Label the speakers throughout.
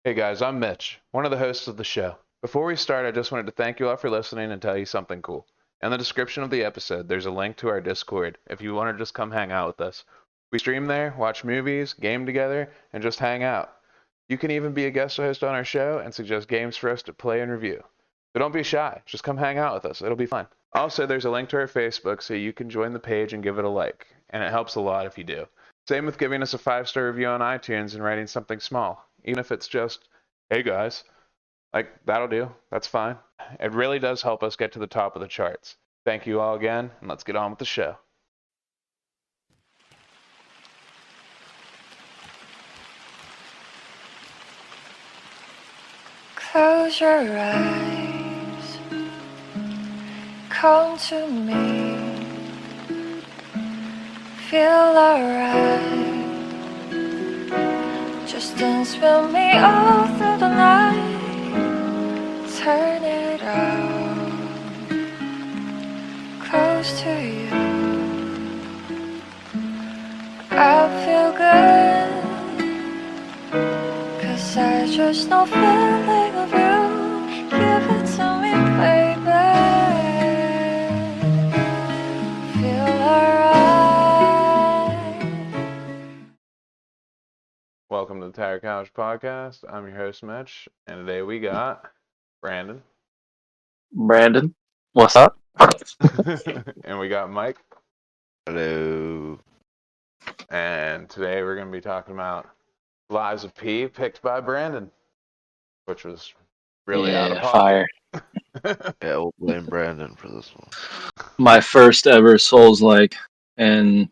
Speaker 1: Hey guys, I'm Mitch, one of the hosts of the show. Before we start, I just wanted to thank you all for listening and tell you something cool. In the description of the episode, there's a link to our Discord if you want to just come hang out with us. We stream there, watch movies, game together, and just hang out. You can even be a guest host on our show and suggest games for us to play and review. So don't be shy, just come hang out with us. It'll be fun. Also, there's a link to our Facebook so you can join the page and give it a like, and it helps a lot if you do. Same with giving us a 5-star review on iTunes and writing something small, even if it's just, hey guys, like that'll do. That's fine. It really does help us get to the top of the charts. Thank you all again, and let's get on with the show.
Speaker 2: Close your eyes, come to me, feel alright. Just dance with me all through the night, turn it out, close to you. I feel good, 'cause I just know feeling of you. Give it to me, baby. Feel alright.
Speaker 1: Welcome to the Tire Couch Podcast. I'm your host, Mitch, and today we got Brandon.
Speaker 3: Brandon, what's up?
Speaker 1: And we got Mike.
Speaker 4: Hello.
Speaker 1: And today we're going to be talking about Lives of P, picked by Brandon, which was really out of pocket.
Speaker 3: Fire.
Speaker 4: Yeah, we'll blame Brandon for this one.
Speaker 3: My first ever Souls-like, and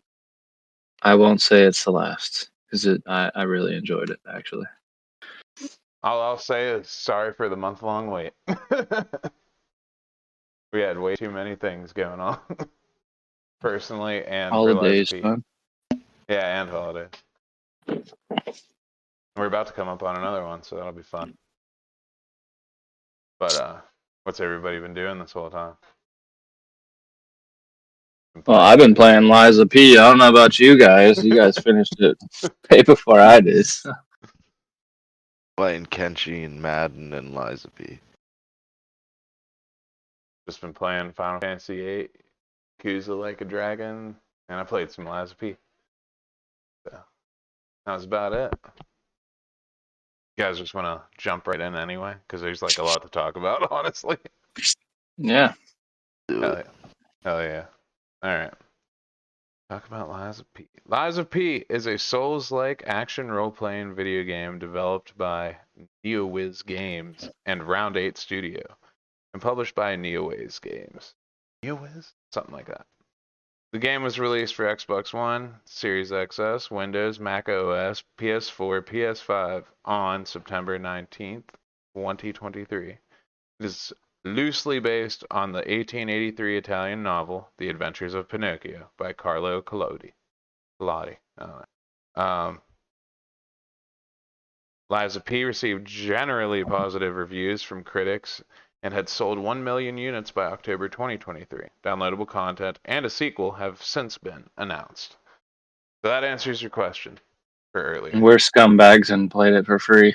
Speaker 3: I won't say it's the last because I really enjoyed it actually.
Speaker 1: All I'll say is sorry for the month-long wait. We had way too many things going on, personally and
Speaker 3: Holidays,
Speaker 1: for Lives of P.
Speaker 3: man.
Speaker 1: Yeah, and holidays. We're about to come up on another one, so that'll be fun. But what's everybody been doing this whole time?
Speaker 3: Well, I've been playing Liza P. I don't know about you guys. You guys finished it way before I did.
Speaker 4: Playing Kenshi and Madden and Liza P.
Speaker 1: Just been playing Final Fantasy VIII, Yakuza Like a Dragon, and I played some Lives of P. So that was about it. You guys just want to jump right in anyway, because there's like a lot to talk about, honestly.
Speaker 3: Yeah.
Speaker 1: Hell yeah. Hell yeah. Alright. Talk about Lives of P. Lives of P is a Souls-like action role-playing video game developed by NeoWiz Games and Round 8 Studio, and published by NeoWiz Games. NeoWiz? Something like that. The game was released for Xbox One, Series XS, Windows, Mac OS, PS4, PS5 on September 19th, 2023. It is loosely based on the 1883 Italian novel The Adventures of Pinocchio by Carlo Collodi. Lives of P received generally positive reviews from critics and had sold 1 million units by October 2023. Downloadable content and a sequel have since been announced. So that answers your question for earlier.
Speaker 3: We're scumbags and played it for free.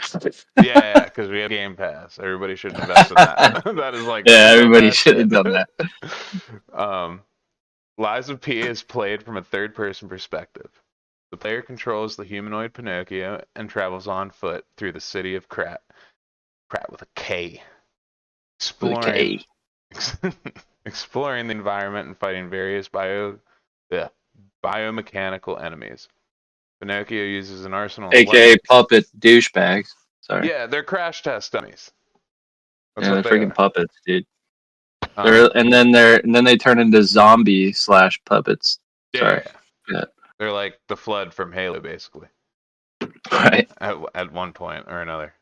Speaker 1: Yeah, because we have Game Pass. Everybody should invest in that. That is like
Speaker 3: yeah, everybody should have done
Speaker 1: that. Lives of P is played from a third-person perspective. The player controls the humanoid Pinocchio and travels on foot through the city of Krat. Krat with a K. Exploring the environment and fighting various biomechanical enemies. Pinocchio uses an arsenal
Speaker 3: AKA puppet douchebags. Sorry.
Speaker 1: Yeah, they're crash test dummies.
Speaker 3: That's they're freaking puppets, dude. And then they turn into zombie / puppets. Sorry.
Speaker 1: Yeah. They're like the Flood from Halo, basically.
Speaker 3: Right.
Speaker 1: At one point or another.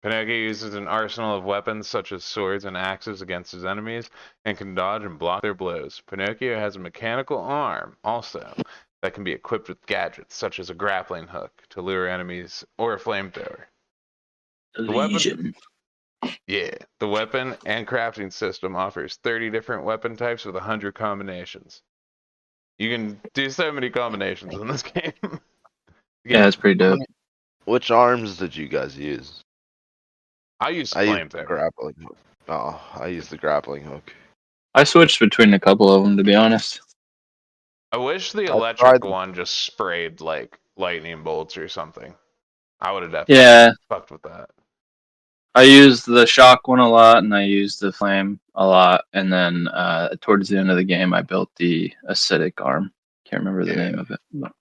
Speaker 1: Pinocchio uses an arsenal of weapons such as swords and axes against his enemies and can dodge and block their blows. Pinocchio has a mechanical arm, also, that can be equipped with gadgets such as a grappling hook to lure enemies or a flamethrower. The weapon and crafting system offers 30 different weapon types with 100 combinations. You can do so many combinations in this game.
Speaker 3: Yeah, it's pretty dope.
Speaker 4: Which arms did you guys use?
Speaker 1: I used
Speaker 4: I used the
Speaker 1: flamethrower.
Speaker 4: grappling hook. Oh, I used the grappling hook.
Speaker 3: I switched between a couple of them, to be honest.
Speaker 1: I wish the
Speaker 4: I
Speaker 1: electric
Speaker 4: tried-
Speaker 1: one just sprayed like lightning bolts or something. I would have definitely
Speaker 3: Yeah,
Speaker 1: fucked with that.
Speaker 3: I used the shock one a lot, and I used the flame a lot. And then towards the end of the game, I built the acidic arm. Can't remember the name of it. But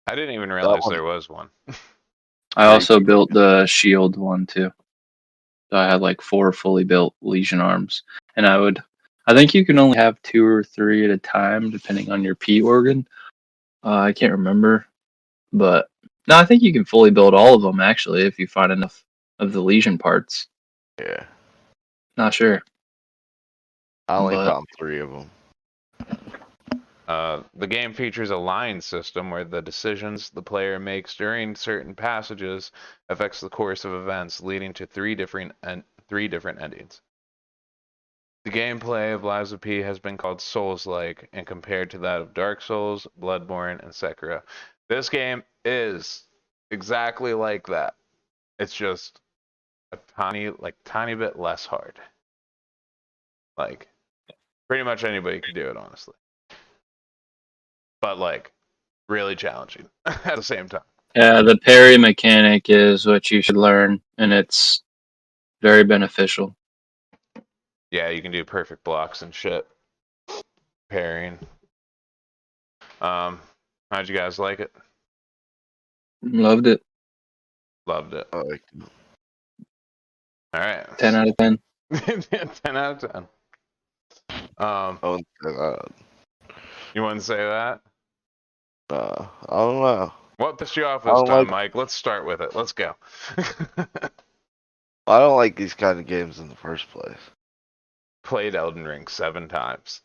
Speaker 1: I didn't even
Speaker 4: That
Speaker 1: realize
Speaker 4: one
Speaker 1: there was one.
Speaker 3: I
Speaker 4: pretty
Speaker 3: also built the shield one too. So I had like 4 fully built Legion arms, and I think you can only have 2 or 3 at a time, depending on your P organ. I can't remember, but no, I think you can fully build all of them actually if you find enough of the Legion parts.
Speaker 4: Yeah.
Speaker 3: Not sure,
Speaker 4: I only
Speaker 3: but
Speaker 4: found 3 of them.
Speaker 1: The game features a line system where the decisions the player makes during certain passages affects the course of events, leading to three different endings. The gameplay of Lies of P has been called Souls-like and compared to that of Dark Souls, Bloodborne, and Sekiro. This game is exactly like that. It's just a tiny bit less hard. Like, pretty much anybody can do it, honestly. But like, really challenging at the same time.
Speaker 3: yeah, the parry mechanic is what you should learn, and it's very beneficial.
Speaker 1: Yeah, you can do perfect blocks and shit. Parrying. How'd you guys like it?
Speaker 3: Loved it.
Speaker 1: Loved it.
Speaker 4: I like
Speaker 1: All right.
Speaker 3: 10 out of 10.
Speaker 1: 10 out of 10.
Speaker 4: Oh,
Speaker 1: You wouldn't say that?
Speaker 4: I don't know.
Speaker 1: What pissed you off
Speaker 4: I
Speaker 1: this
Speaker 4: don't
Speaker 1: time,
Speaker 4: like.
Speaker 1: Mike? Let's start with it. Let's go.
Speaker 4: I don't like these kind of games in the first place.
Speaker 1: Played Elden Ring 7 times.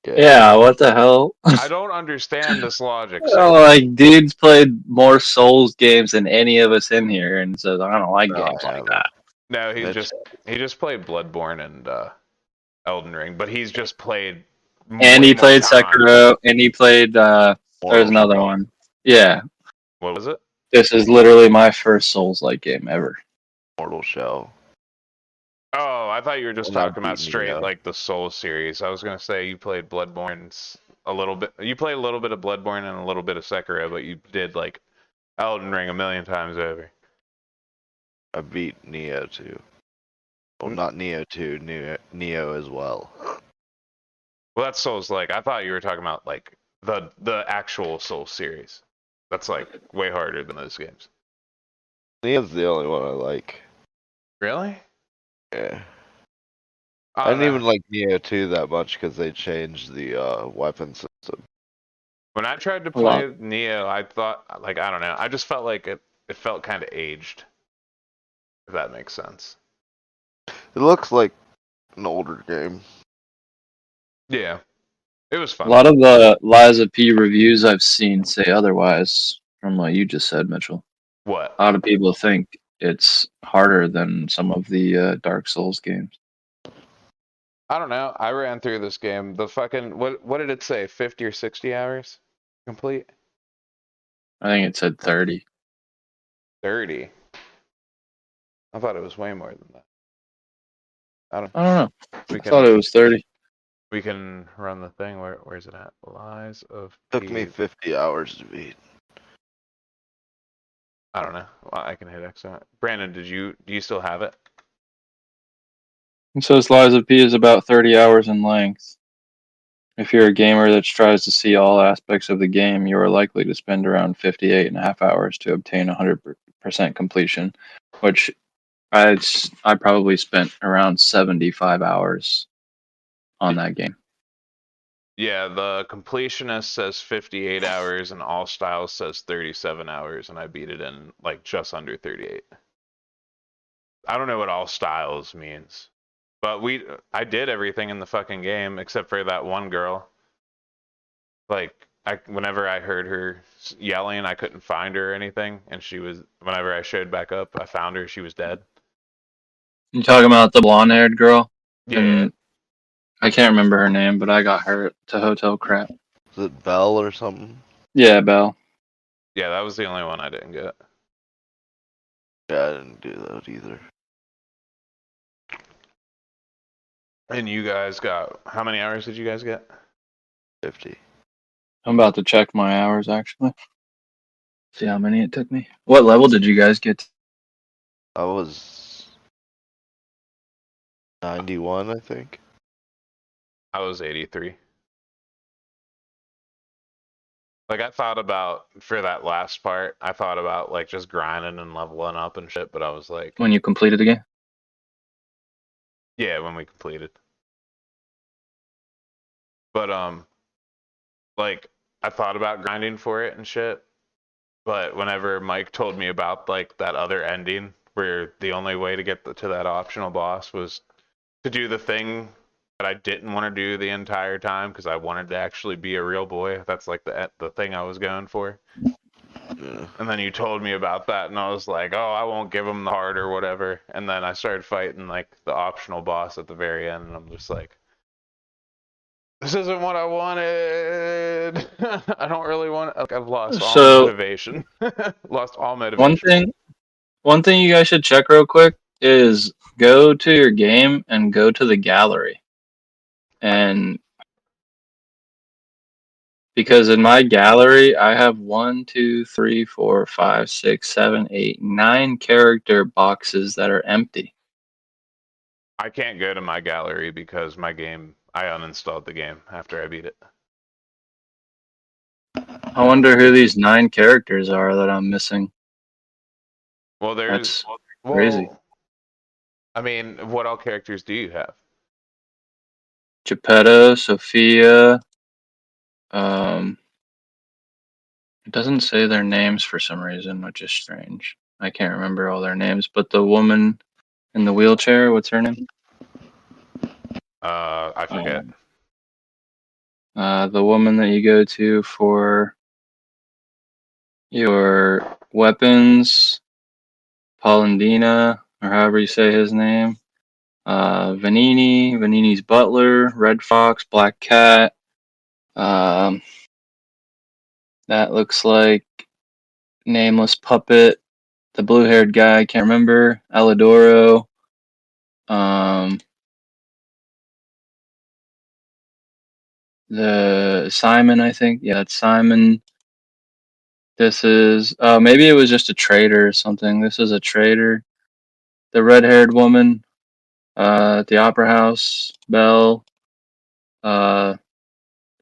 Speaker 3: Yeah, what the hell?
Speaker 1: I don't understand this logic,
Speaker 3: Oh,
Speaker 1: sir.
Speaker 3: like, dude's played more Souls games than any of us in here, and says I don't like
Speaker 4: No,
Speaker 3: games
Speaker 4: I
Speaker 3: like
Speaker 4: haven't.
Speaker 3: that.
Speaker 1: No,
Speaker 4: Mitch,
Speaker 1: he just played Bloodborne and Elden Ring, but he's just played
Speaker 3: And
Speaker 1: way
Speaker 3: he
Speaker 1: more
Speaker 3: played
Speaker 1: times.
Speaker 3: Sekiro, and he played. There's
Speaker 4: Mortal
Speaker 3: another
Speaker 4: Shell.
Speaker 3: one. Yeah,
Speaker 1: What was it?
Speaker 3: this is literally my first Souls-like game ever.
Speaker 4: Mortal Shell.
Speaker 1: Oh, I thought you were just
Speaker 4: And I
Speaker 1: talking about
Speaker 4: beat
Speaker 1: straight
Speaker 4: Neo.
Speaker 1: like the Souls series. I was gonna say you played Bloodborne a little bit. You played a little bit of Bloodborne and a little bit of Sekiro, but you did like Elden Ring a million times over.
Speaker 4: I beat Neo too. Well,
Speaker 1: Mm.
Speaker 4: not Neo 2, Neo as well.
Speaker 1: Well, that's Souls like. I thought you were talking about like the actual Souls series. That's like way harder than those games.
Speaker 4: Neo's the only one I like.
Speaker 1: Really?
Speaker 4: Yeah.
Speaker 1: I
Speaker 4: I
Speaker 1: don't
Speaker 4: didn't
Speaker 1: know.
Speaker 4: even like Neo 2 that much because they changed the weapon system.
Speaker 1: When I tried to
Speaker 3: A lot.
Speaker 1: play Neo, I thought like I don't know. I just felt like it felt kind of aged. If that makes sense.
Speaker 4: It looks like an older game.
Speaker 1: Yeah, it was
Speaker 3: A
Speaker 1: fun.
Speaker 3: lot of the Lies of P reviews I've seen say otherwise from what you just said, Mitchell.
Speaker 1: What?
Speaker 3: A lot of people think it's harder than some of the Dark Souls games.
Speaker 1: I don't know. I ran through this game. The fucking what did it say? 50 or 60 hours complete?
Speaker 3: I think it said 30.
Speaker 1: 30. I thought it was way more than that. I don't.
Speaker 3: I don't know.
Speaker 1: We
Speaker 3: I thought
Speaker 1: can
Speaker 3: it was 30.
Speaker 1: we can run the thing. Where's it at? Lies of
Speaker 4: Took me
Speaker 1: P.
Speaker 4: 50 hours to beat.
Speaker 1: I don't know. Well, I can hit X on it. Brandon, do you still have it?
Speaker 3: It says Lies of P is about 30 hours in length. If you're a gamer that tries to see all aspects of the game, you are likely to spend around 58.5 hours to obtain 100% completion, which I probably spent around 75 hours on that game.
Speaker 1: Yeah, the completionist says 58 hours and all styles says 37 hours, and I beat it in like just under 38. I don't know what all styles means. But I did everything in the fucking game except for that one girl. Like, whenever I heard her yelling, I couldn't find her or anything, and whenever I showed back up, I found her, she was dead.
Speaker 3: You talking about the blonde-haired girl?
Speaker 1: Yeah,
Speaker 3: And I can't remember her name, but I got her to hotel crap.
Speaker 4: Is it Bell or something?
Speaker 3: Yeah, Belle.
Speaker 1: yeah, that was the only one I didn't get.
Speaker 4: Yeah, I didn't do that either.
Speaker 1: And you guys got, how many hours did you guys get?
Speaker 4: 50.
Speaker 3: I'm about to check my hours actually. See how many it took me. What level did you guys get to?
Speaker 4: I was 91, I think.
Speaker 1: I was 83. Like, I thought about, for that last part, I thought about, like, just grinding and leveling up and shit, but I was like,
Speaker 3: When you completed the game?
Speaker 1: yeah, when we completed. But, like, I thought about grinding for it and shit, but whenever Mike told me about, like, that other ending, where the only way to get to that optional boss was to do the thing that I didn't want to do the entire time because I wanted to actually be a real boy. That's like the thing I was going for.
Speaker 4: Yeah.
Speaker 1: And then you told me about that, and I was like, oh, I won't give him the heart or whatever. And then I started fighting like the optional boss at the very end, and I'm just like, this isn't what I wanted. I don't really want. Like, I've lost all
Speaker 3: So
Speaker 1: motivation. Lost all
Speaker 3: one
Speaker 1: motivation.
Speaker 3: thing one thing you guys should check real quick is go to your game and go to the gallery. And because in my gallery I have 1, 2, 3, 4, 5, 6, 7, 8, 9 character boxes that are empty.
Speaker 1: I can't go to my gallery because my game. I uninstalled the game after I beat it.
Speaker 3: I wonder who these 9 characters are that I'm missing.
Speaker 1: Well, there's.
Speaker 3: That's crazy.
Speaker 1: Well, I mean, what all characters do you have?
Speaker 3: Geppetto, Sophia. It doesn't say their names for some reason, which is strange. I can't remember all their names, but the woman in the wheelchair, what's her name?
Speaker 1: I forget.
Speaker 3: The woman that you go to for your weapons, Polendina, or however you say his name. Vanini, Vanini's butler, Red Fox, Black Cat. That looks like Nameless Puppet, the blue-haired guy, I can't remember. Alidoro. The Simon, I think. Yeah, it's Simon. This is maybe it was just a trader or something. This is a trader. The red-haired woman at the opera house, Belle. Uh,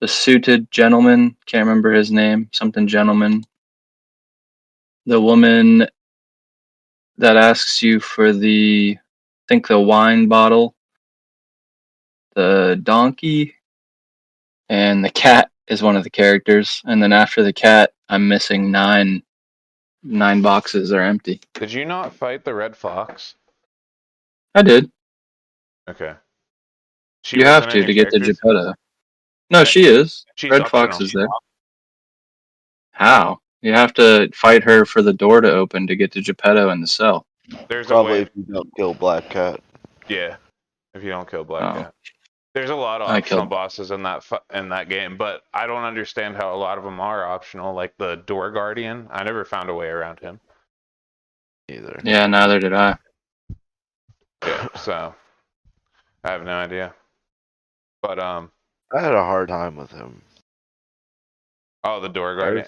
Speaker 3: the suited gentleman, can't remember his name, something gentleman. The woman that asks you for I think the wine bottle. The donkey, and the cat is one of the characters. And then after the cat, I'm missing 9 boxes are empty.
Speaker 1: Did you not fight the Red Fox?
Speaker 3: I did.
Speaker 1: Okay. She
Speaker 3: You have
Speaker 1: wasn't in your
Speaker 3: to get to
Speaker 1: characters?
Speaker 3: Geppetto. No, she is.
Speaker 1: She's
Speaker 3: Red Fox
Speaker 1: optional.
Speaker 3: is there. How? You have to fight her for the door to open to get to Geppetto in the cell.
Speaker 1: There's a
Speaker 4: Probably
Speaker 1: way.
Speaker 4: if you don't kill Black Cat.
Speaker 1: Yeah, if you don't kill Black
Speaker 3: Oh,
Speaker 1: Cat. There's a lot of
Speaker 3: I
Speaker 1: optional
Speaker 3: killed.
Speaker 1: bosses in that game, but I don't understand how a lot of them are optional. Like the Door Guardian, I never found a way around him.
Speaker 4: Either.
Speaker 3: Yeah, neither did I.
Speaker 1: Yeah, so I have no idea. But
Speaker 4: I had a hard time with him.
Speaker 1: oh, the Door Guardian.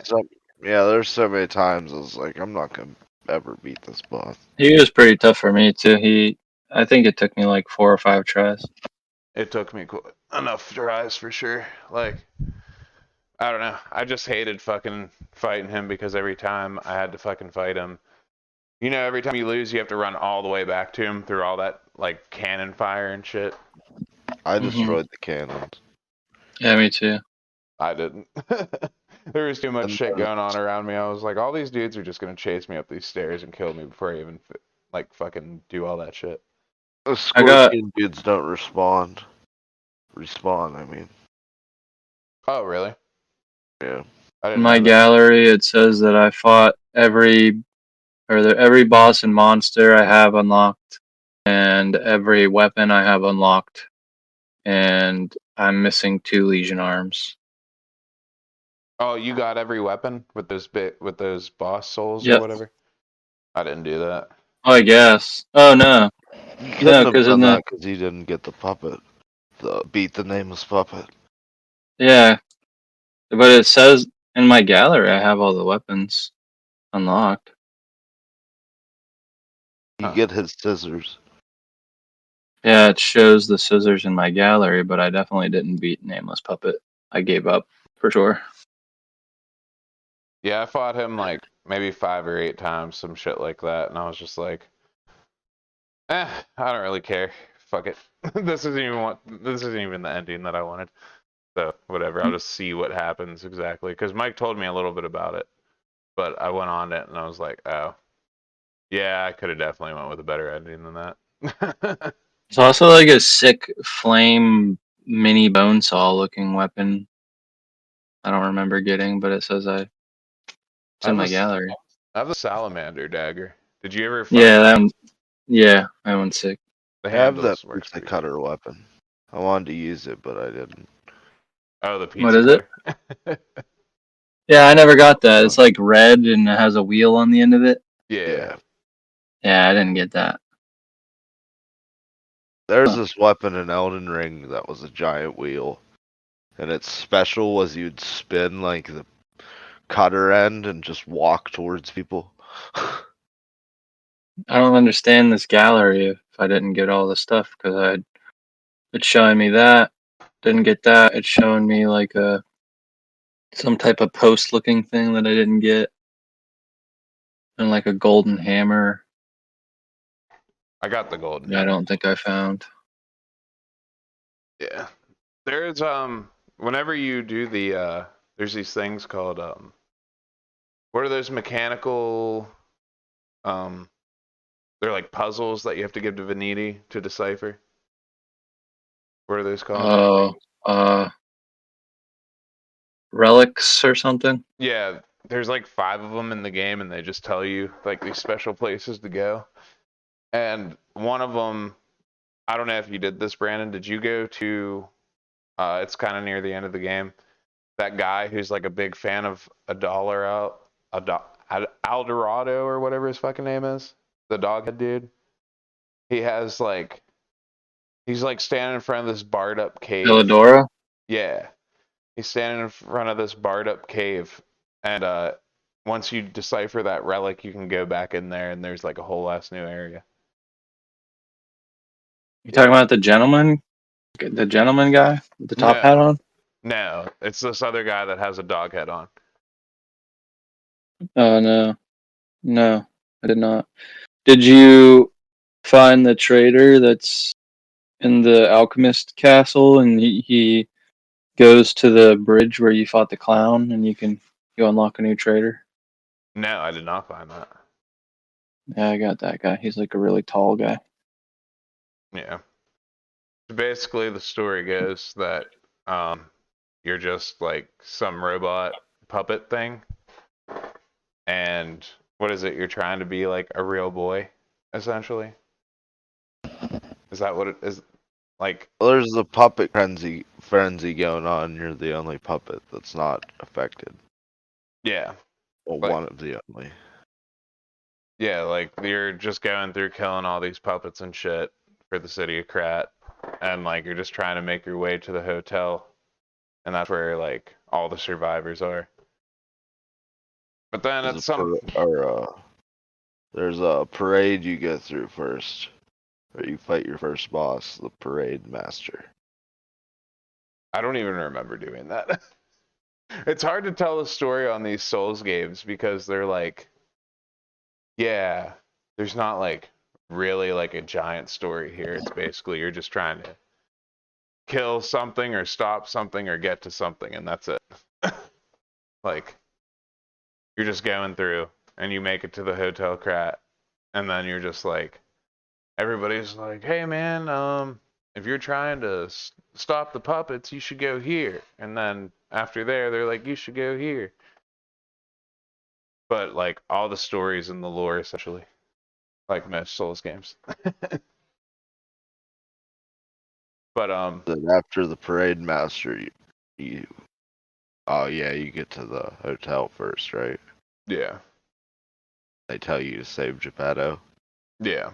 Speaker 4: There's so many times I was like, I'm not gonna ever beat this boss.
Speaker 3: He was pretty tough for me too. I think it took me like 4 or 5 tries.
Speaker 1: It took me enough tries for sure. Like, I don't know. I just hated fucking fighting him because every time I had to fucking fight him, you know, every time you lose, you have to run all the way back to him through all that like cannon fire and shit.
Speaker 4: I
Speaker 3: Mhm.
Speaker 4: destroyed the cannons.
Speaker 3: Yeah, me too.
Speaker 1: I didn't. There was too much
Speaker 4: And
Speaker 1: shit going on around me. I was like, all these dudes are just gonna chase me up these stairs and kill me before I even like fucking do all that shit.
Speaker 4: the
Speaker 3: I got
Speaker 4: scorpion dudes don't respond. Respawn, I mean.
Speaker 1: Oh, really?
Speaker 4: Yeah.
Speaker 1: I
Speaker 3: in
Speaker 1: didn't
Speaker 3: my
Speaker 1: know that.
Speaker 3: gallery. It says that I fought every boss and monster I have unlocked, and every weapon I have unlocked, and I'm missing 2 Legion arms.
Speaker 1: Oh, you got every weapon with those boss souls or
Speaker 3: Yep.
Speaker 1: whatever? I didn't do that.
Speaker 3: I guess. Oh no,
Speaker 4: You
Speaker 3: no,
Speaker 4: couldn't have
Speaker 3: because in
Speaker 4: done
Speaker 3: the
Speaker 4: that because you didn't get the puppet. The beat the nameless puppet.
Speaker 3: yeah, but it says in my gallery I have all the weapons unlocked.
Speaker 4: You
Speaker 1: Huh.
Speaker 4: get his scissors.
Speaker 3: Yeah, it shows the scissors in my gallery, but I definitely didn't beat Nameless Puppet. I gave up for sure.
Speaker 1: Yeah, I fought him like maybe 5 or 8 times, some shit like that, and I was just like, I don't really care. Fuck it. This isn't even the ending that I wanted. So whatever, I'll just see what happens exactly. Because Mike told me a little bit about it, but I went on it and I was like, oh, yeah, I could have definitely went with a better ending than that.
Speaker 3: It's also like a sick flame mini bone saw looking weapon. I don't remember getting, but it says it's
Speaker 1: I
Speaker 3: in
Speaker 1: have
Speaker 3: my
Speaker 1: this,
Speaker 3: gallery.
Speaker 1: I have the salamander dagger. Did you ever find
Speaker 3: Yeah,
Speaker 1: that?
Speaker 3: that one. Yeah, that one's sick.
Speaker 1: The
Speaker 4: I have that
Speaker 1: handles works
Speaker 4: pizza
Speaker 1: pretty good.
Speaker 4: cutter weapon. I wanted to use it, but I didn't.
Speaker 1: Oh, the
Speaker 3: What
Speaker 1: pizza
Speaker 3: is it?
Speaker 1: cutter.
Speaker 3: Yeah, I never got that.
Speaker 4: Uh,
Speaker 3: It's like red and it has a wheel on the end of it.
Speaker 1: Yeah.
Speaker 4: yeah.
Speaker 3: Yeah, I didn't get that.
Speaker 4: There's
Speaker 3: Huh.
Speaker 4: this weapon in Elden Ring that was a giant wheel. And its special was you'd spin like the cutter end and just walk towards people.
Speaker 3: I don't understand this gallery if I didn't get all the stuff because it's showing me that. Didn't get that. It's showing me like some type of post looking thing that I didn't get. And like a golden hammer
Speaker 1: I got the golden
Speaker 3: that I
Speaker 1: hammer.
Speaker 3: don't think I found.
Speaker 1: Yeah. There's whenever you do there's these things called what are those mechanical um they're like puzzles that you have to give to Veneti to decipher. What are those called?
Speaker 3: Oh, uh, relics or something.
Speaker 1: Yeah, there's like 5 of them in the game and they just tell you like these special places to go. And one of them, I don't know if you did this, Brandon. Did you go to it's kind of near the end of the game. That guy who's like a big fan of a dollar out, Aldorado or whatever his fucking name is, the doghead dude. He has like he's like standing in front of this barred up cave.
Speaker 3: Philodora.
Speaker 1: Yeah, he's standing in front of this barred up cave, and once you decipher that relic, you can go back in there, and there's like a whole ass new area.
Speaker 3: You talking
Speaker 1: Yeah.
Speaker 3: about the gentleman guy with the top hat
Speaker 1: No,
Speaker 3: on?
Speaker 1: no, it's this other guy that has a dog head on.
Speaker 3: Oh no, no, I did not. Did you find the trader that's in the alchemist castle and he goes to the bridge where you fought the clown and you unlock a new trader?
Speaker 1: No, I did not find that.
Speaker 3: Yeah, I got that guy. He's like a really tall guy.
Speaker 1: Yeah. Basically, the story goes that you're just like some robot puppet thing, and what is it? You're trying to be like a real boy, essentially. Is that what it is? Like,
Speaker 4: Well, there's a puppet frenzy going on. You're the only puppet that's not affected.
Speaker 1: yeah,
Speaker 4: Well,
Speaker 1: like
Speaker 4: one of the only.
Speaker 1: yeah, like you're just going through killing all these puppets and shit for the city of Krat, and like you're just trying to make your way to the hotel, and that's where like all the survivors are. But then
Speaker 4: There's
Speaker 1: at some
Speaker 4: there's a parade you go through first, where you fight your first boss, the parade master.
Speaker 1: I don't even remember doing that. It's hard to tell the story on these Souls games because they're like, yeah, there's not like really like a giant story here. It's basically you're just trying to kill something or stop something or get to something, and that's it. Like, you're just going through and you make it to the Hotel Krat, and then you're just like, everybody's like, hey man, if you're trying to stop the puppets, you should go here. And then after there, they're like, you should go here. But like all the stories and the lore essentially, like most Souls games. But
Speaker 4: Then after the parade master, you oh yeah, you get to the hotel first, right?
Speaker 1: yeah,
Speaker 4: They tell you to save Geppetto.
Speaker 1: Yeah.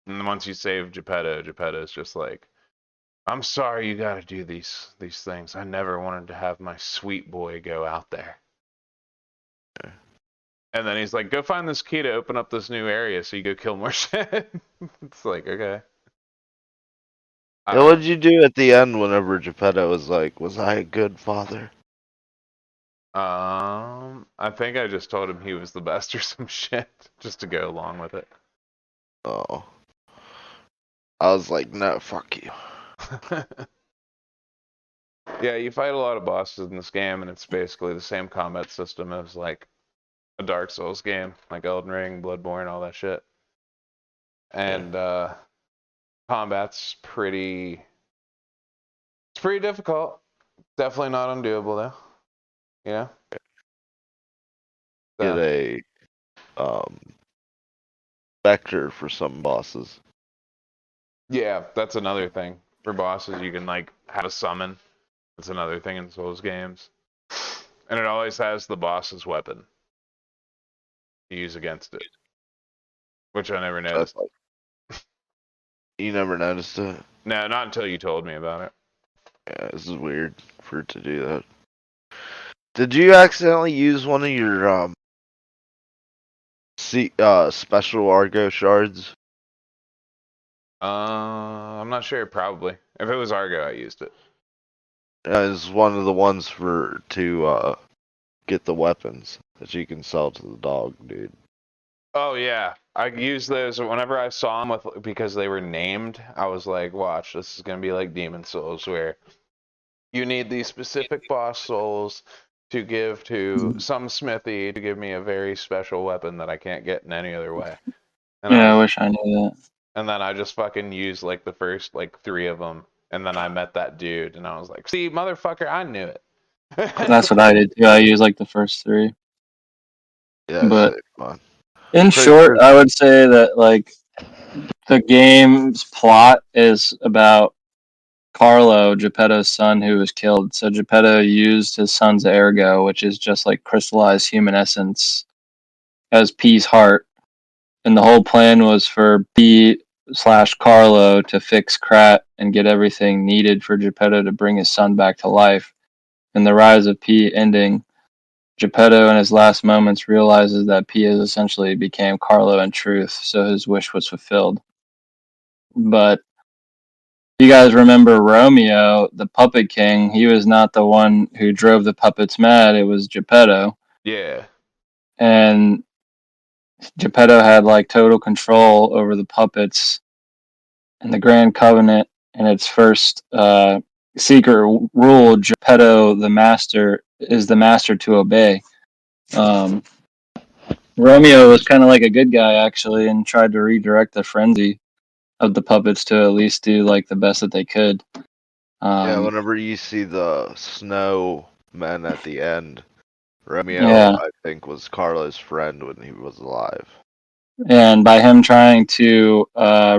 Speaker 1: And then once you save Geppetto's just like, I'm sorry you gotta do these things. I never wanted to have my sweet boy go out there. And then he's like, go find this key to open up this new area so you go kill more shit. It's like, okay. I
Speaker 4: Yeah,
Speaker 1: don't
Speaker 4: what
Speaker 1: know.
Speaker 4: did you do at the end whenever Geppetto was like, was I a good father?
Speaker 1: I think I just told him he was the best or some shit, just to go along with it.
Speaker 4: Oh. I was like, no, fuck you.
Speaker 1: Yeah, you fight a lot of bosses in this game, and it's basically the same combat system as like a Dark Souls game, like Elden Ring, Bloodborne, all that shit.
Speaker 4: Yeah.
Speaker 1: And combat's it's pretty difficult. Definitely not undoable though. You know?
Speaker 4: Get
Speaker 1: So
Speaker 4: a um vector for some bosses.
Speaker 1: yeah, that's another thing. For bosses, you can like have a summon. That's another thing in Souls games. And it always has the boss's weapon to use against it, which I never
Speaker 4: That's
Speaker 1: noticed.
Speaker 4: like, you never noticed it?
Speaker 1: No, not until you told me about it.
Speaker 4: Yeah, this is weird for it to do that. Did you accidentally use one of your special Argo shards?
Speaker 1: I'm not sure. Probably. If it was Argo, I used it.
Speaker 4: It's one of the ones for to get the weapons that you can sell to the dog, dude.
Speaker 1: Oh yeah, I used those whenever I saw them with because they were named. I was like, watch, this is gonna be like Demon Souls, where you need these specific boss souls to give to some smithy to give me a very special weapon that I can't get in any other way. And I
Speaker 3: Yeah, I
Speaker 1: was,
Speaker 3: wish I knew that.
Speaker 1: and then I just fucking used like the first like three of them, and then I met that dude, and I was like, see, motherfucker, I knew it.
Speaker 3: That's what I did too. I used like the first three.
Speaker 4: Yeah,
Speaker 3: But
Speaker 4: sick, man.
Speaker 3: in
Speaker 4: Pretty
Speaker 3: short,
Speaker 4: sure.
Speaker 3: I would say that like the game's plot is about Carlo, Geppetto's son, who was killed. So Geppetto used his son's ergo, which is just like crystallized human essence, as P's heart. And the whole plan was for P/Carlo to fix Krat and get everything needed for Geppetto to bring his son back to life. And the rise of P ending, Geppetto in his last moments realizes that P has essentially became Carlo in truth, so his wish was fulfilled. But you guys remember Romeo, the puppet king, he was not the one who drove the puppets mad, it was Geppetto.
Speaker 1: Yeah.
Speaker 3: And Geppetto had like total control over the puppets, and the Grand Covenant in its first secret rule, Geppetto the master is the master to obey. Um, Romeo was kind of like a good guy actually, and tried to redirect the frenzy of the puppets to at least do like the best that they could.
Speaker 4: Yeah,
Speaker 3: Um,
Speaker 4: whenever you see the snow men at the end, Romeo,
Speaker 3: yeah,
Speaker 4: I think, was Carlo's friend when he was alive.
Speaker 3: and by him trying to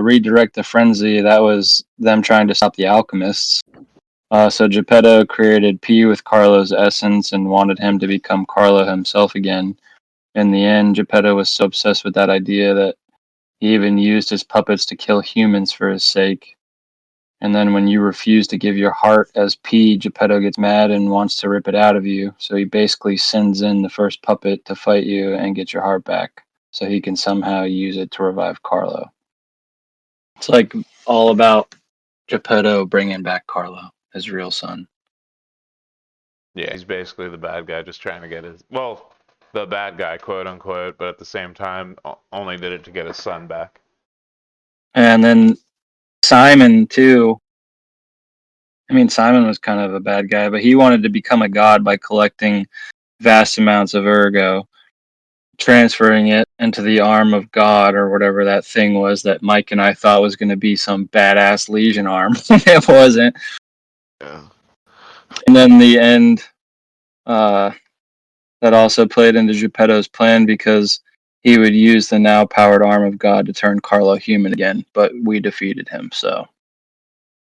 Speaker 3: redirect the frenzy, that was them trying to stop the alchemists. So Geppetto created P with Carlo's essence and wanted him to become Carlo himself again. In the end, Geppetto was so obsessed with that idea that he even used his puppets to kill humans for his sake. And then when you refuse to give your heart as P, Geppetto gets mad and wants to rip it out of you. So he basically sends in the first puppet to fight you and get your heart back so he can somehow use it to revive Carlo. It's like all about Geppetto bringing back Carlo, his real son.
Speaker 1: Yeah, he's basically the bad guy just trying to get his, well, the bad guy, quote unquote, but at the same time, only did it to get his son back.
Speaker 3: And then Simon, too. I mean, Simon was kind of a bad guy, but he wanted to become a god by collecting vast amounts of ergo, transferring it into the arm of God or whatever that thing was that Mike and I thought was going to be some badass Legion arm. It wasn't.
Speaker 4: Yeah.
Speaker 3: And then the end, uh, that also played into Geppetto's plan because he would use the now powered arm of God to turn Carlo human again, but we defeated him, so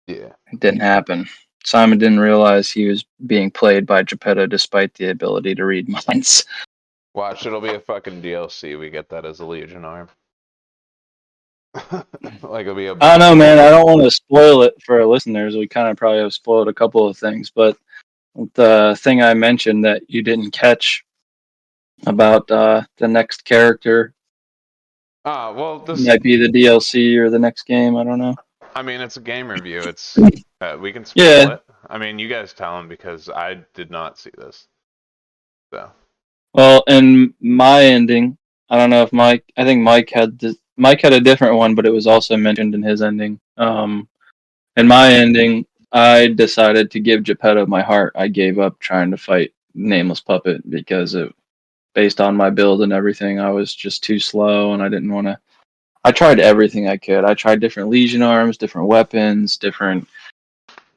Speaker 1: Yeah.
Speaker 3: it didn't happen. Simon didn't realize he was being played by Geppetto despite the ability to read minds.
Speaker 1: Watch, it'll be a fucking DLC. We get that as a Legion arm. Like it'll be a
Speaker 3: I don't know, man. I don't want to spoil it for our listeners. We kind of probably have spoiled a couple of things, but the thing I mentioned that you didn't catch about the next character
Speaker 1: well, this.
Speaker 3: might be the DLC or the next game. I don't know.
Speaker 1: I mean, it's a game review. It's we can spoil
Speaker 3: Yeah.
Speaker 1: it. I mean, you guys tell them because I did not see this. So
Speaker 3: Well, in my ending, I don't know if Mike. I think Mike had a different one, but it was also mentioned in his ending. In my ending, I decided to give Geppetto my heart. I gave up trying to fight Nameless Puppet because based on my build and everything, I was just too slow, and I didn't want to. I tried everything I could. I tried different Legion arms, different weapons, different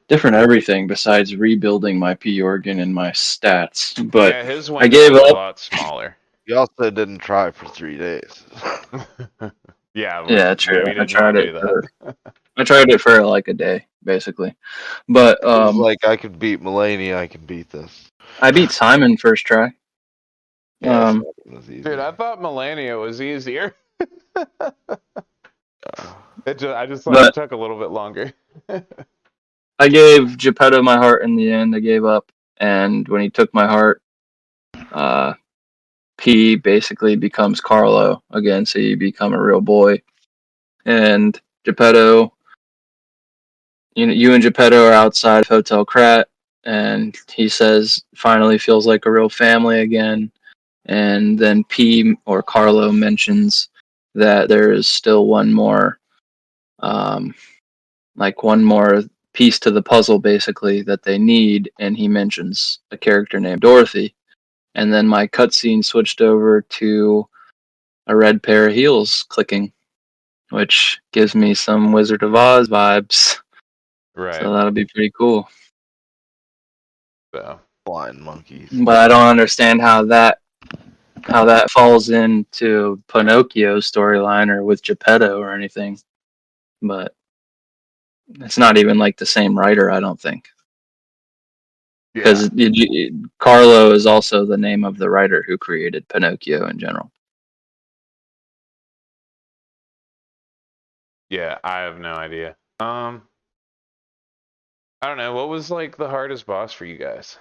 Speaker 3: everything besides rebuilding my P organ and my stats. But
Speaker 1: yeah, his
Speaker 3: I
Speaker 1: window
Speaker 3: gave
Speaker 1: was a
Speaker 3: up.
Speaker 1: lot smaller.
Speaker 4: You also didn't try for 3 days.
Speaker 1: Yeah,
Speaker 3: Yeah,
Speaker 1: maybe
Speaker 3: true.
Speaker 1: he didn't want to do that.
Speaker 3: I tried it for like a day, basically. But
Speaker 4: It was like, I could beat Melania, I can beat this.
Speaker 3: I beat Simon first try.
Speaker 4: Yeah,
Speaker 3: Um,
Speaker 4: second was easy.
Speaker 1: Dude, I thought Melania was easier.
Speaker 4: Uh,
Speaker 1: I just thought it
Speaker 3: but
Speaker 1: took a little bit longer.
Speaker 3: I gave Geppetto my heart in the end. I gave up, and when he took my heart, uh, P basically becomes Carlo again, so you become a real boy. And Geppetto, you and Geppetto are outside of Hotel Krat, and he says finally feels like a real family again. And then P or Carlo mentions that there is still um, one more piece to the puzzle, basically that they need, and he mentions a character named Dorothy. And then my cutscene switched over to a red pair of heels clicking, which gives me some Wizard of Oz vibes.
Speaker 1: Right.
Speaker 3: So that'll be pretty cool.
Speaker 1: So
Speaker 4: blind monkeys.
Speaker 3: But I don't understand how that falls into Pinocchio's storyline or with Geppetto or anything. But it's not even like the same writer, I don't think.
Speaker 1: yeah,
Speaker 3: Because Carlo is also the name of the writer who created Pinocchio in general.
Speaker 1: yeah, I have no idea. I don't know. What was like the hardest boss for you guys?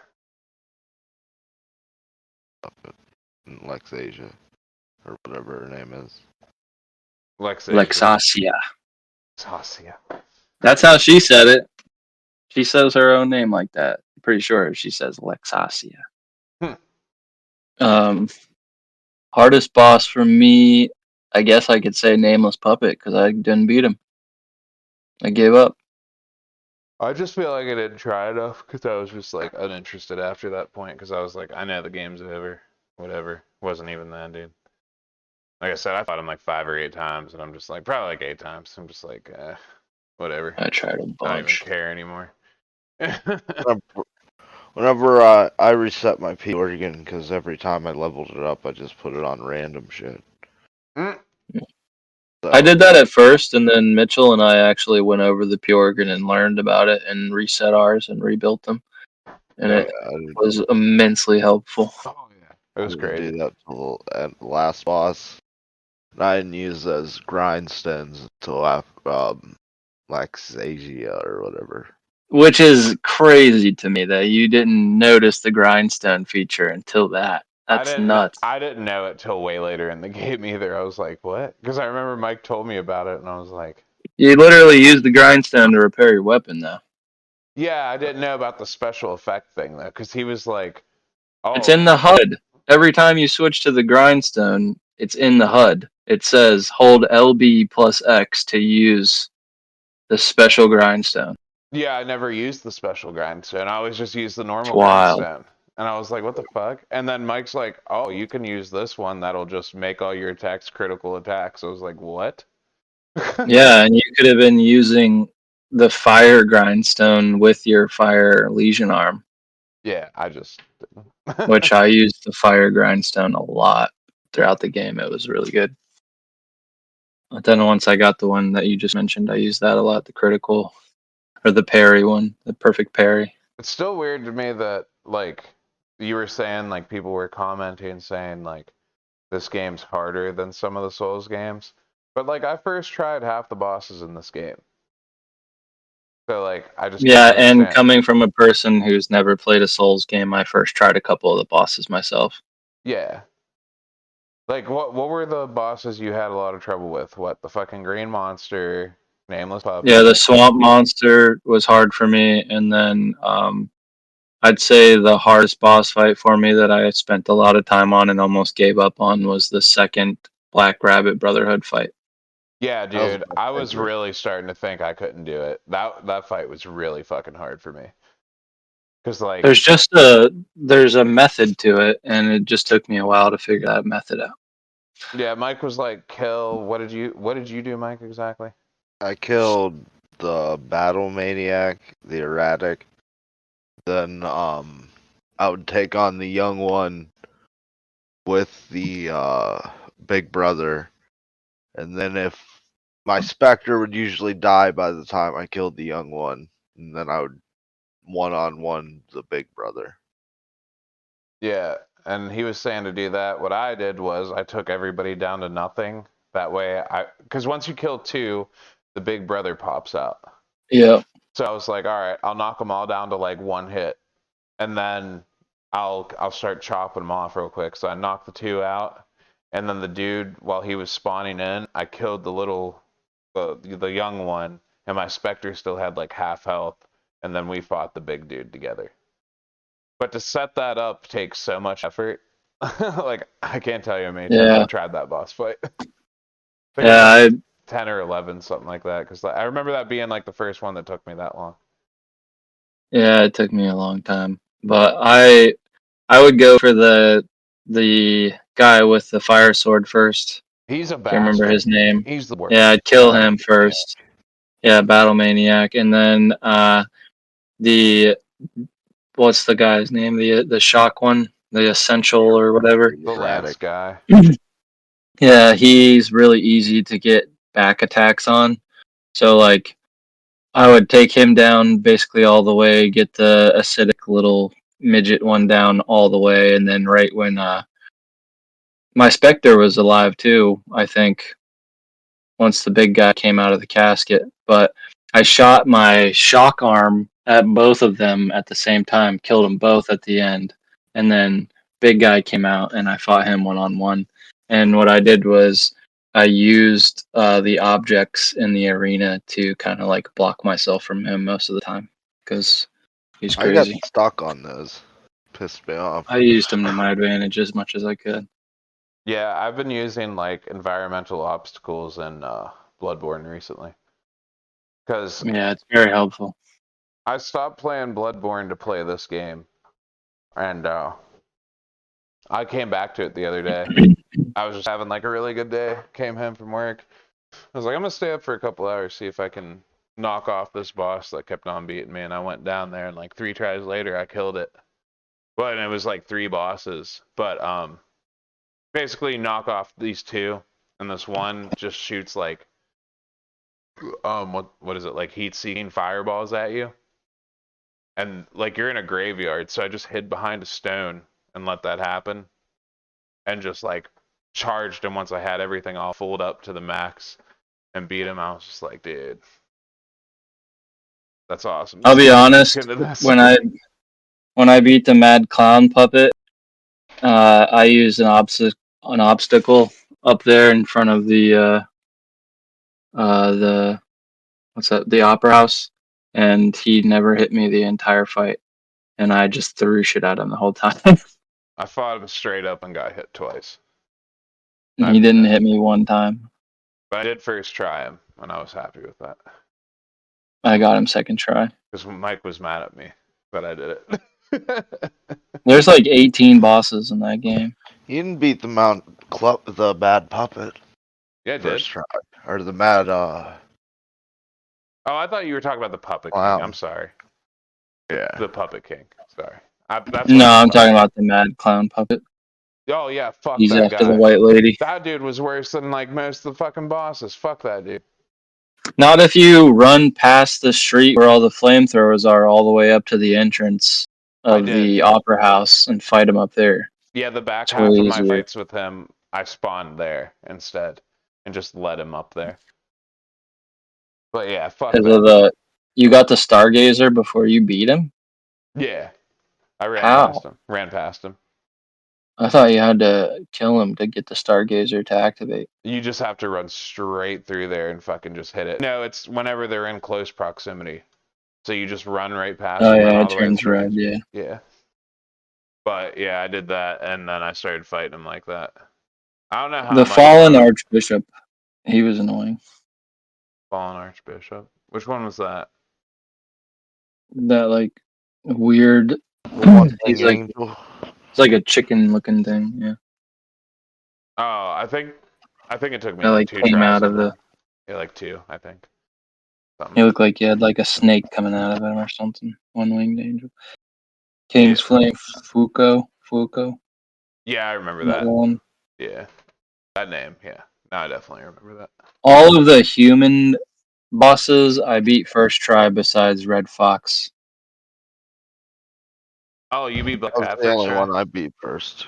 Speaker 4: Lexasia, or whatever her name is.
Speaker 1: Lexasia.
Speaker 3: Lexasia.
Speaker 1: Sasia.
Speaker 3: That's how she said it. She says her own name like that. I'm pretty sure she says Lexasia.
Speaker 1: Hmm.
Speaker 3: Um, hardest boss for me, I guess I could say Nameless Puppet because I didn't beat him. I gave up.
Speaker 1: I just feel like I didn't try enough because I was just like uninterested after that point because I was like, I know the game's over. Whatever. Wasn't even that, dude. Like I said, I fought him like 5 or 8 times, and I'm just like, probably like 8 times. I'm just like, whatever.
Speaker 3: I tried a
Speaker 1: I don't even
Speaker 3: bunch.
Speaker 1: care anymore.
Speaker 4: Whenever I reset my P organ, because every time I leveled it up, I just put it on random shit.
Speaker 1: Mm.
Speaker 4: So,
Speaker 3: I did that at first, and then Mitchell and I actually went over the Purgan and learned about it and reset ours and rebuilt them. And
Speaker 1: Yeah.
Speaker 3: it was immensely helpful.
Speaker 1: Oh yeah, it was
Speaker 4: I didn't
Speaker 1: great.
Speaker 4: do that till at the last boss. And I didn't use those grindstones until after Lexasia or whatever.
Speaker 3: Which is crazy to me that you didn't notice the grindstone feature until that. That's nuts.
Speaker 1: I didn't know it till way later in the game either. I was like, what? Because I remember Mike told me about it, and I was like,
Speaker 3: You literally use the grindstone to repair your weapon, though.
Speaker 1: yeah, I didn't know about the special effect thing though, because he was like,
Speaker 3: It's
Speaker 1: oh,
Speaker 3: in the HUD. Every time you switch to the grindstone, it's in the HUD. It says hold LB plus X to use the special grindstone.
Speaker 1: yeah, I never used the special grindstone. I always just used the
Speaker 3: It's
Speaker 1: normal
Speaker 3: wild.
Speaker 1: grindstone. And I was like, what the fuck? And then Mike's like, oh, you can use this one. That'll just make all your attacks critical attacks. I was like, what?
Speaker 3: Yeah, and you could have been using the fire grindstone with your fire legion arm,
Speaker 1: Yeah, I just
Speaker 3: which I used the fire grindstone a lot throughout the game. It was really good. But then once I got the one that you just mentioned, I used that a lot, the critical or the parry one, the perfect parry.
Speaker 1: It's still weird to me that like you were saying like people were commenting saying like this game's harder than some of the Souls games. But like I first tried half the bosses in this game. So like I just
Speaker 3: Yeah,
Speaker 1: couldn't
Speaker 3: and
Speaker 1: understand.
Speaker 3: coming from a person who's never played a Souls game, I first tried a couple of the bosses myself.
Speaker 1: Yeah. Like what were the bosses you had a lot of trouble with? What, the fucking green monster, nameless
Speaker 3: Yeah, the
Speaker 1: puppet?
Speaker 3: swamp monster was hard for me, and then I'd say the hardest boss fight for me that I spent a lot of time on and almost gave up on was the second Black Rabbit Brotherhood fight.
Speaker 1: Yeah,
Speaker 4: That was
Speaker 1: dude,
Speaker 4: my
Speaker 1: I was
Speaker 4: favorite.
Speaker 1: really starting to think I couldn't do it. That fight was really fucking hard for me. Cause like
Speaker 3: There's a method to it, and it just took me a while to figure that method out.
Speaker 1: yeah, Mike was like, kill. What did you do, Mike, exactly?
Speaker 4: I killed the battle maniac, the erratic. Then I would take on the young one with the big brother, and then if my specter would usually die by the time I killed the young one, and then I would one-on-one the big brother.
Speaker 1: Yeah, and he was saying to do that. What I did was I took everybody down to nothing. That way because once you kill two, the big brother pops out.
Speaker 3: Yeah.
Speaker 1: So I was like, all right, I'll knock them all down to like one hit, and then I'll start chopping them off real quick. So I knocked the two out, and then the dude, while he was spawning in, I killed the young one, and my specter still had like half health, and then we fought the big dude together. But to set that up takes so much effort. Like I can't tell you how many times I
Speaker 3: Yeah.
Speaker 1: tried that boss fight. I think it was
Speaker 3: Yeah,
Speaker 1: like
Speaker 3: I
Speaker 1: 10 or 11, something like that. Because I remember that being like the first one that took me that long.
Speaker 3: yeah, it took me a long time. But I would go for the guy with the fire sword first.
Speaker 1: He's a
Speaker 3: Can't remember his
Speaker 1: bastard.
Speaker 3: name.
Speaker 1: He's the
Speaker 3: Yeah,
Speaker 1: worst.
Speaker 3: I'd kill
Speaker 4: Battle
Speaker 3: him
Speaker 4: maniac.
Speaker 3: first. Yeah, Battle Maniac, and then the what's the guy's name? The shock one, the essential or whatever.
Speaker 4: The
Speaker 1: The Lance
Speaker 4: erratic.
Speaker 1: guy.
Speaker 3: Yeah, he's really easy to get back attacks on. So like I would take him down basically all the way, get the acidic little midget one down all the way, and then right when my Spectre was alive too, I think, once the big guy came out of the casket. But I shot my shock arm at both of them at the same time, killed them both at the end, and then big guy came out and I fought him one on one. And what I did was I used the objects in the arena to kind of like block myself from him most of the time because he's
Speaker 4: I got
Speaker 3: crazy.
Speaker 4: stuck on those. Pissed me off.
Speaker 3: I used him to my advantage as much as I could.
Speaker 1: Yeah, I've been using like environmental obstacles in Bloodborne recently. Because
Speaker 3: Yeah, it's very helpful.
Speaker 1: I stopped playing Bloodborne to play this game. And I came back to it the other day. I was just having like a really good day. Came home from work. I was like, I'm gonna stay up for a couple hours, see if I can knock off this boss that kept on beating me. And I went down there, and like 3 tries later, I killed it. But it was like 3 bosses. But basically, knock off these two, and this one just shoots like what is it, like heat-seeking fireballs at you, and like you're in a graveyard. So I just hid behind a stone and let that happen, and just like charged him once I had everything all full up to the max and beat him. I was just like, dude, that's awesome.
Speaker 3: I'll be
Speaker 1: Look
Speaker 3: honest,
Speaker 1: into this.
Speaker 3: when I beat the Mad Clown puppet, I used an obstacle up there in front of the what's that, the opera house, and he never hit me the entire fight, and I just threw shit at him the whole time.
Speaker 1: I fought him straight up and got hit twice.
Speaker 3: He didn't hit me one time.
Speaker 1: But I did first try him, and I was happy with that
Speaker 3: I got him second try.
Speaker 1: because Mike was mad at me, but I did it.
Speaker 3: There's like 18 bosses in that game.
Speaker 4: You didn't beat the Mount Club, the Mad Puppet
Speaker 1: Yeah, I did.
Speaker 4: first try, or the Mad
Speaker 1: Oh, I thought you were talking about the Puppet King. I'm
Speaker 4: Clown.
Speaker 1: sorry.
Speaker 4: Yeah.
Speaker 1: The Puppet King. Sorry. That's what
Speaker 3: No,
Speaker 1: I
Speaker 3: I'm
Speaker 1: thought.
Speaker 3: talking about the Mad Clown puppet.
Speaker 1: Oh, yeah, fuck
Speaker 3: He's
Speaker 1: that
Speaker 3: after the
Speaker 1: guy.
Speaker 3: white lady.
Speaker 1: That dude was worse than like most of the fucking bosses. Fuck that dude.
Speaker 3: Not if you run past the street where all the flamethrowers are, all the way up to the entrance
Speaker 1: I
Speaker 3: of
Speaker 1: did.
Speaker 3: the opera house and fight him up there.
Speaker 1: Yeah, the back
Speaker 3: It's
Speaker 1: half
Speaker 3: way
Speaker 1: of my
Speaker 3: easier.
Speaker 1: fights with him, I spawned there instead. and just let him up there. But yeah, fuck
Speaker 3: Because of
Speaker 1: that.
Speaker 3: you got the Stargazer before you beat him?
Speaker 1: Yeah, I ran
Speaker 3: How?
Speaker 1: past him. Ran past him.
Speaker 3: I thought you had to kill him to get the Stargazer to activate.
Speaker 1: You just have to run straight through there and fucking just hit it. No, it's whenever they're in close proximity. So you just run right past
Speaker 3: Oh
Speaker 1: them, run
Speaker 3: yeah,
Speaker 1: all
Speaker 3: it
Speaker 1: the way to the
Speaker 3: turns red,
Speaker 1: Stargazer.
Speaker 3: yeah.
Speaker 1: Yeah. But yeah, I did that, and then I started fighting him like that. I don't know how
Speaker 3: The
Speaker 1: much
Speaker 3: Fallen
Speaker 1: fun
Speaker 3: Archbishop, he was annoying.
Speaker 1: Fallen Archbishop. Which one was that?
Speaker 3: That like weird.
Speaker 4: The one
Speaker 3: He's
Speaker 4: thing
Speaker 3: like
Speaker 4: angel.
Speaker 3: it's like a chicken looking thing, yeah.
Speaker 1: Oh, I think it took me
Speaker 3: That
Speaker 1: like
Speaker 3: like
Speaker 1: two
Speaker 3: came
Speaker 1: tries
Speaker 3: out
Speaker 1: to
Speaker 3: of
Speaker 1: kill
Speaker 3: the.
Speaker 1: him. Yeah, like two, I think.
Speaker 3: He
Speaker 1: Something.
Speaker 3: looked like he had like a snake coming out of him or something. One winged angel.
Speaker 1: Yeah.
Speaker 3: King's Flame, Fuko,
Speaker 1: Yeah, I remember
Speaker 3: another
Speaker 1: that.
Speaker 3: one.
Speaker 1: Yeah. That name, yeah. No, I definitely remember that.
Speaker 3: All of the human bosses I beat first try besides Red Fox.
Speaker 1: Oh, you beat Black
Speaker 4: That was
Speaker 1: Cat
Speaker 4: the
Speaker 1: first
Speaker 4: only
Speaker 1: try?
Speaker 4: one I beat first.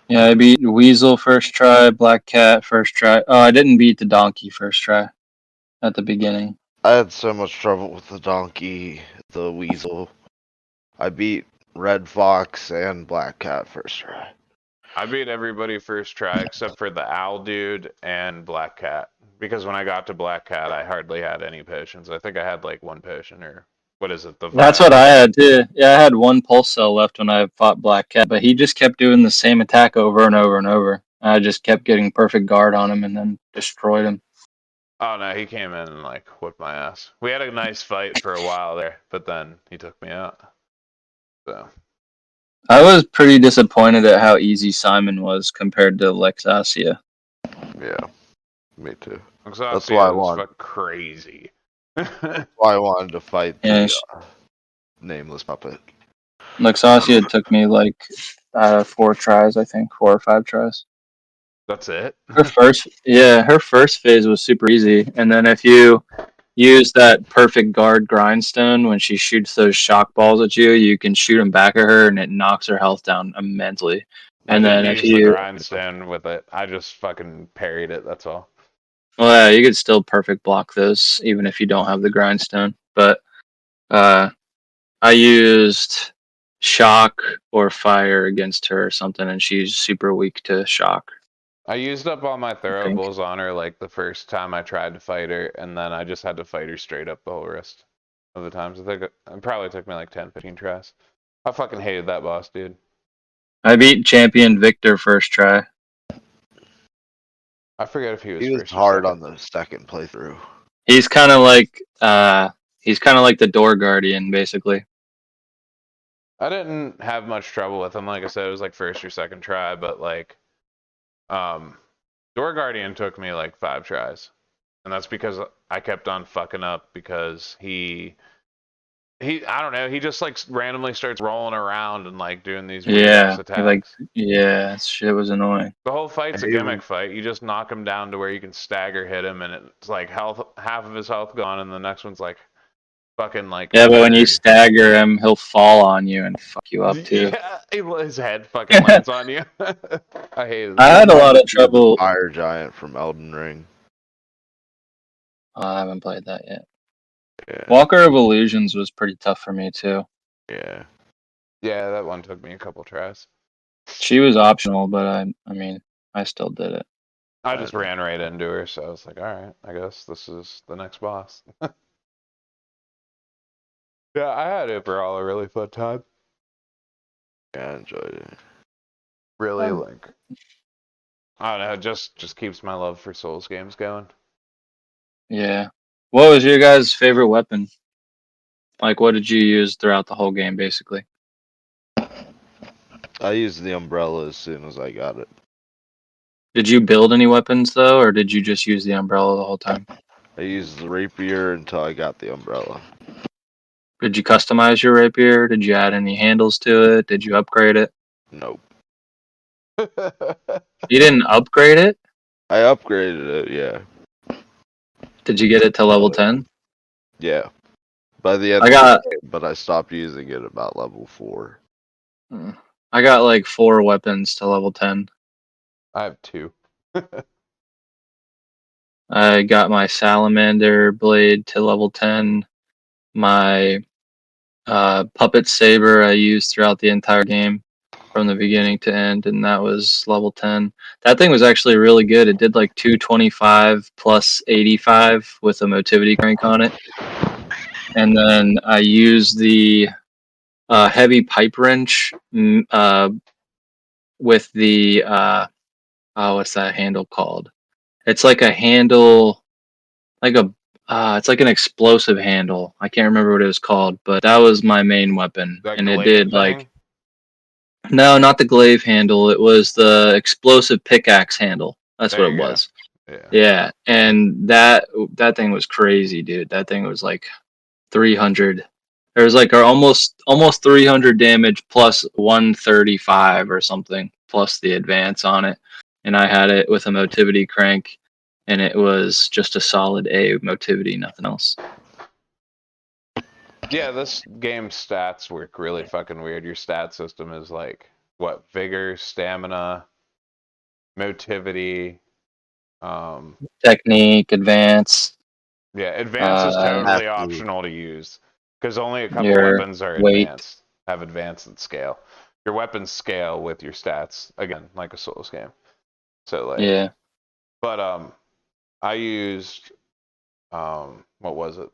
Speaker 3: Yeah, I beat Weasel first try, Black Cat first try. Oh, I didn't beat the donkey first try at the beginning.
Speaker 4: I had so much trouble with the donkey, the weasel. I beat Red Fox and Black Cat first try.
Speaker 1: I beat everybody first try except for the Owl Dude and Black Cat. Because when I got to Black Cat, I hardly had any potions. I think I had like one potion or what is it? The
Speaker 3: That's what
Speaker 1: vial.
Speaker 3: I had too. Yeah, I had one pulse cell left when I fought Black Cat, but he just kept doing the same attack over and over and over. I just kept getting perfect guard on him and then destroyed him.
Speaker 1: Oh no, he came in and like whooped my ass. We had a nice fight for a while there, but then he took me out. So
Speaker 3: I was pretty disappointed at how easy Simon was compared to Lexasia.
Speaker 4: Yeah, me too. That's why I
Speaker 1: Exhaustia was
Speaker 4: wanted.
Speaker 1: fuck crazy.
Speaker 4: Why I wanted to fight
Speaker 3: Yeah,
Speaker 4: the nameless puppet.
Speaker 3: Lexasia took me like 4 tries, I think, 4 or 5 tries.
Speaker 1: That's it.
Speaker 3: Her first phase was super easy, and then if you use that perfect guard grindstone when she shoots those shock balls at you, you can shoot them back at her, and it knocks her health down immensely.
Speaker 1: I
Speaker 3: And
Speaker 1: didn't
Speaker 3: then if
Speaker 1: use the
Speaker 3: you,
Speaker 1: grindstone with it. I just fucking parried it. That's all.
Speaker 3: well, yeah, you could still perfect block those even if you don't have the grindstone. But uh, I used shock or fire against her or something, and she's super weak to shock.
Speaker 1: I used up all my
Speaker 3: I think.
Speaker 1: throwables on her like the first time I tried to fight her, and then I just had to fight her straight up the whole rest of the times. I think it probably took me like 10, 15 tries. I fucking hated that boss, dude.
Speaker 3: I beat Champion Victor first try.
Speaker 1: I forget if he was
Speaker 4: He was
Speaker 1: first or
Speaker 4: hard
Speaker 1: second.
Speaker 4: on the second playthrough.
Speaker 3: He's kind of like the door guardian basically.
Speaker 1: I didn't have much trouble with him. Like I said, it was like first or second try, but like, Door Guardian took me like 5 tries, and that's because I kept on fucking up because I don't know, he just like randomly starts rolling around and like doing these weird ass
Speaker 3: Yeah,
Speaker 1: attacks.
Speaker 3: shit was annoying.
Speaker 1: The whole fight's
Speaker 4: And
Speaker 1: a
Speaker 4: even
Speaker 1: gimmick fight. You just knock him down to where you can stagger hit him, and it's like half of his health gone, and the next one's like fucking like a
Speaker 3: Yeah, but when you
Speaker 1: third.
Speaker 3: stagger him, he'll fall on you and fuck you up too.
Speaker 1: Yeah, his head fucking lands on you. I hated
Speaker 3: I
Speaker 1: that.
Speaker 3: had a lot
Speaker 4: reminds
Speaker 3: of
Speaker 4: me of the
Speaker 3: trouble.
Speaker 4: fire giant from Elden Ring.
Speaker 3: I haven't played that yet.
Speaker 4: Yeah,
Speaker 3: Walker of Illusions was pretty tough for me too.
Speaker 4: yeah.
Speaker 1: Yeah, that one took me a couple tries.
Speaker 3: She was optional, but I mean, I still did it.
Speaker 1: I just ran right into her, so I was like, all right, I guess this is the next boss. Yeah, I had overall a really fun time.
Speaker 4: Yeah, I enjoyed it.
Speaker 1: Really, like, I don't know, it just keeps my love for Souls games going.
Speaker 3: Yeah. What was your guys' favorite weapon? Like, what did you use throughout the whole game, basically?
Speaker 4: I used the umbrella as soon as I got it.
Speaker 3: Did you build any weapons though, or did you just use the umbrella the whole time?
Speaker 4: I used the rapier until I got the umbrella.
Speaker 3: Did you customize your rapier? Did you add any handles to it? Did you upgrade it?
Speaker 4: Nope.
Speaker 3: You didn't upgrade it?
Speaker 4: I upgraded it, yeah.
Speaker 3: Did you get it to level 10?
Speaker 4: Yeah. By the end
Speaker 3: I
Speaker 4: of the
Speaker 3: got
Speaker 4: game, but I stopped using it about level 4.
Speaker 3: I got like 4 weapons to level 10.
Speaker 1: I have 2.
Speaker 3: I got my salamander blade to level 10. My puppet saber I used throughout the entire game from the beginning to end, and that was level 10. That thing was actually really good. It did like 225 plus 85 with a motivity crank on it. And then I used the heavy pipe wrench with the what's that handle called? It's like a handle, like a it's like an explosive handle. I can't remember what it was called, but that was my main weapon,
Speaker 1: That
Speaker 3: and it
Speaker 1: glaive
Speaker 3: did like
Speaker 1: thing?
Speaker 3: no, not the glaive handle. It was the explosive pickaxe handle. That's what
Speaker 1: There
Speaker 3: it
Speaker 1: you go.
Speaker 3: was.
Speaker 1: Yeah.
Speaker 3: Yeah, and that thing was crazy, dude. That thing was like 300. There was like almost 300 damage plus 135 or something plus the advance on it, and I had it with a motivity crank, and it was just a solid A motivity, nothing else.
Speaker 1: Yeah, this game's stats work really fucking weird. Your stat system is like what? Vigor, stamina, motivity. Um,
Speaker 3: Technique, advance,
Speaker 1: yeah, advance is
Speaker 3: uh,
Speaker 1: totally
Speaker 4: Happy.
Speaker 1: optional to use because only a couple
Speaker 3: your
Speaker 1: weapons are
Speaker 3: weight.
Speaker 1: advanced, have advance and scale. Your weapons scale with your stats again, like a Souls game. So like,
Speaker 3: Yeah,
Speaker 1: but I used what was it?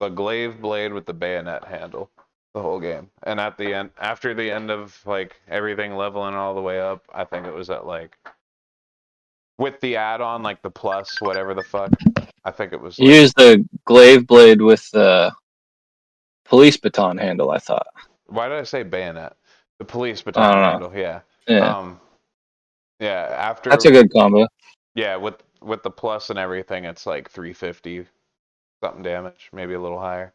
Speaker 1: The glaive blade with the bayonet handle the whole game. And at the end, after the end of like everything leveling all the way up, I think it was at like with the add-on, like the plus whatever the fuck. I think it was like
Speaker 3: use the glaive blade with the police baton handle. I thought.
Speaker 1: why did I say bayonet? The police
Speaker 3: I
Speaker 1: baton
Speaker 3: don't know.
Speaker 1: handle. Yeah.
Speaker 3: Yeah,
Speaker 1: Um. Yeah.
Speaker 3: that's a
Speaker 1: After.
Speaker 3: good combo.
Speaker 1: Yeah. With the plus and everything, it's like 350 something damage, maybe a little higher.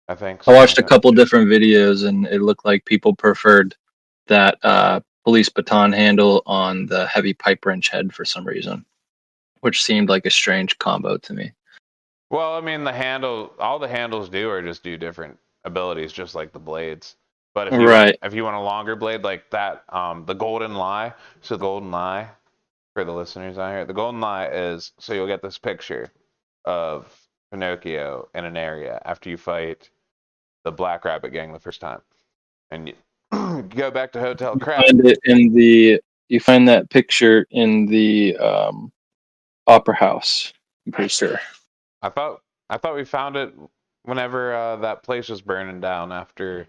Speaker 1: I think
Speaker 3: I
Speaker 1: something
Speaker 3: watched
Speaker 1: like
Speaker 3: a
Speaker 1: that.
Speaker 3: couple different videos, and it looked like people preferred that police baton handle on the heavy pipe wrench head for some reason, which seemed like a strange combo to me.
Speaker 1: Well, I mean, all the handles do are just do different abilities, just like the blades. But
Speaker 3: Right.
Speaker 1: if you want a longer blade like that, the golden lie. So the golden lie for the listeners out here, the golden lie is so you'll get this picture of Pinocchio in an area after you fight the Black Rabbit Gang the first time, and you go back to Hotel Krat.
Speaker 3: Find it in the. You find that picture in the opera house. I'm pretty sure.
Speaker 1: I thought I thought we found it whenever that place was burning down after.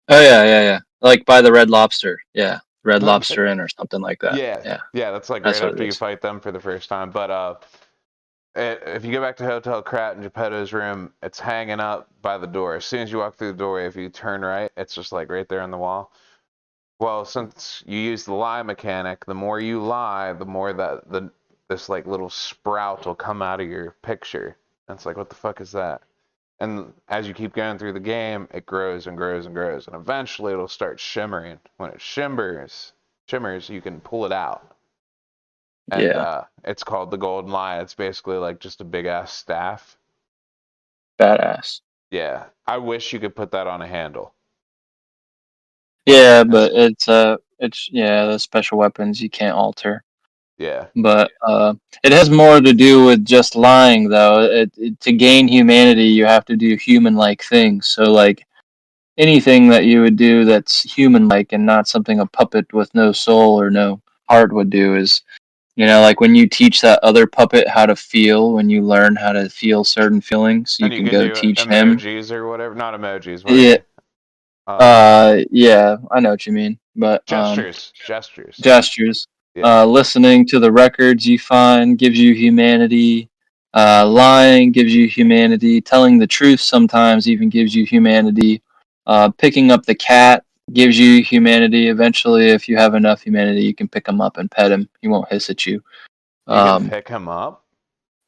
Speaker 3: Oh yeah. Like by the Red Lobster. Yeah, Red Lobster Inn or something like that.
Speaker 1: Yeah,
Speaker 3: Yeah,
Speaker 1: yeah, that's like right
Speaker 3: that's what it
Speaker 1: after you
Speaker 3: is.
Speaker 1: fight them for the first time. But if you go back to Hotel Krat in Geppetto's room, it's hanging up by the door. As soon as you walk through the doorway, if you turn right, it's just like right there on the wall. Well, since you use the lie mechanic, the more you lie, the more that this like little sprout will come out of your picture. And it's like, what the fuck is that? And as you keep going through the game, it grows and grows and grows, and eventually it'll start shimmering. When it shimmers, you can pull it out, and
Speaker 3: Yeah,
Speaker 1: it's called the Golden Lie. It's basically like just a big ass staff.
Speaker 3: badass.
Speaker 1: Yeah, I wish you could put that on a handle.
Speaker 3: Yeah,
Speaker 1: And
Speaker 3: but it's yeah, the special weapons you can't alter.
Speaker 1: yeah,
Speaker 3: But it has more to do with just lying, though. To gain humanity, you have to do human-like things. So, like anything that you would do that's human-like and not something a puppet with no soul or no heart would do is, like when you teach that other puppet how to feel, when you learn how to feel certain feelings, you
Speaker 1: and you
Speaker 3: can
Speaker 1: can
Speaker 3: go
Speaker 1: do
Speaker 3: teach him.
Speaker 1: emojis or whatever. Not emojis. What are
Speaker 3: Yeah,
Speaker 1: they? Um,
Speaker 3: yeah, I know what you mean. But
Speaker 1: gestures.
Speaker 3: gestures.
Speaker 1: Yeah,
Speaker 3: Listening to the records you find gives you humanity. Lying gives you humanity. Telling the truth sometimes even gives you humanity. Picking up the cat gives you humanity. Eventually, if you have enough humanity, you can pick him up and pet him. He won't hiss at you.
Speaker 1: you can
Speaker 3: Um,
Speaker 1: pick him up.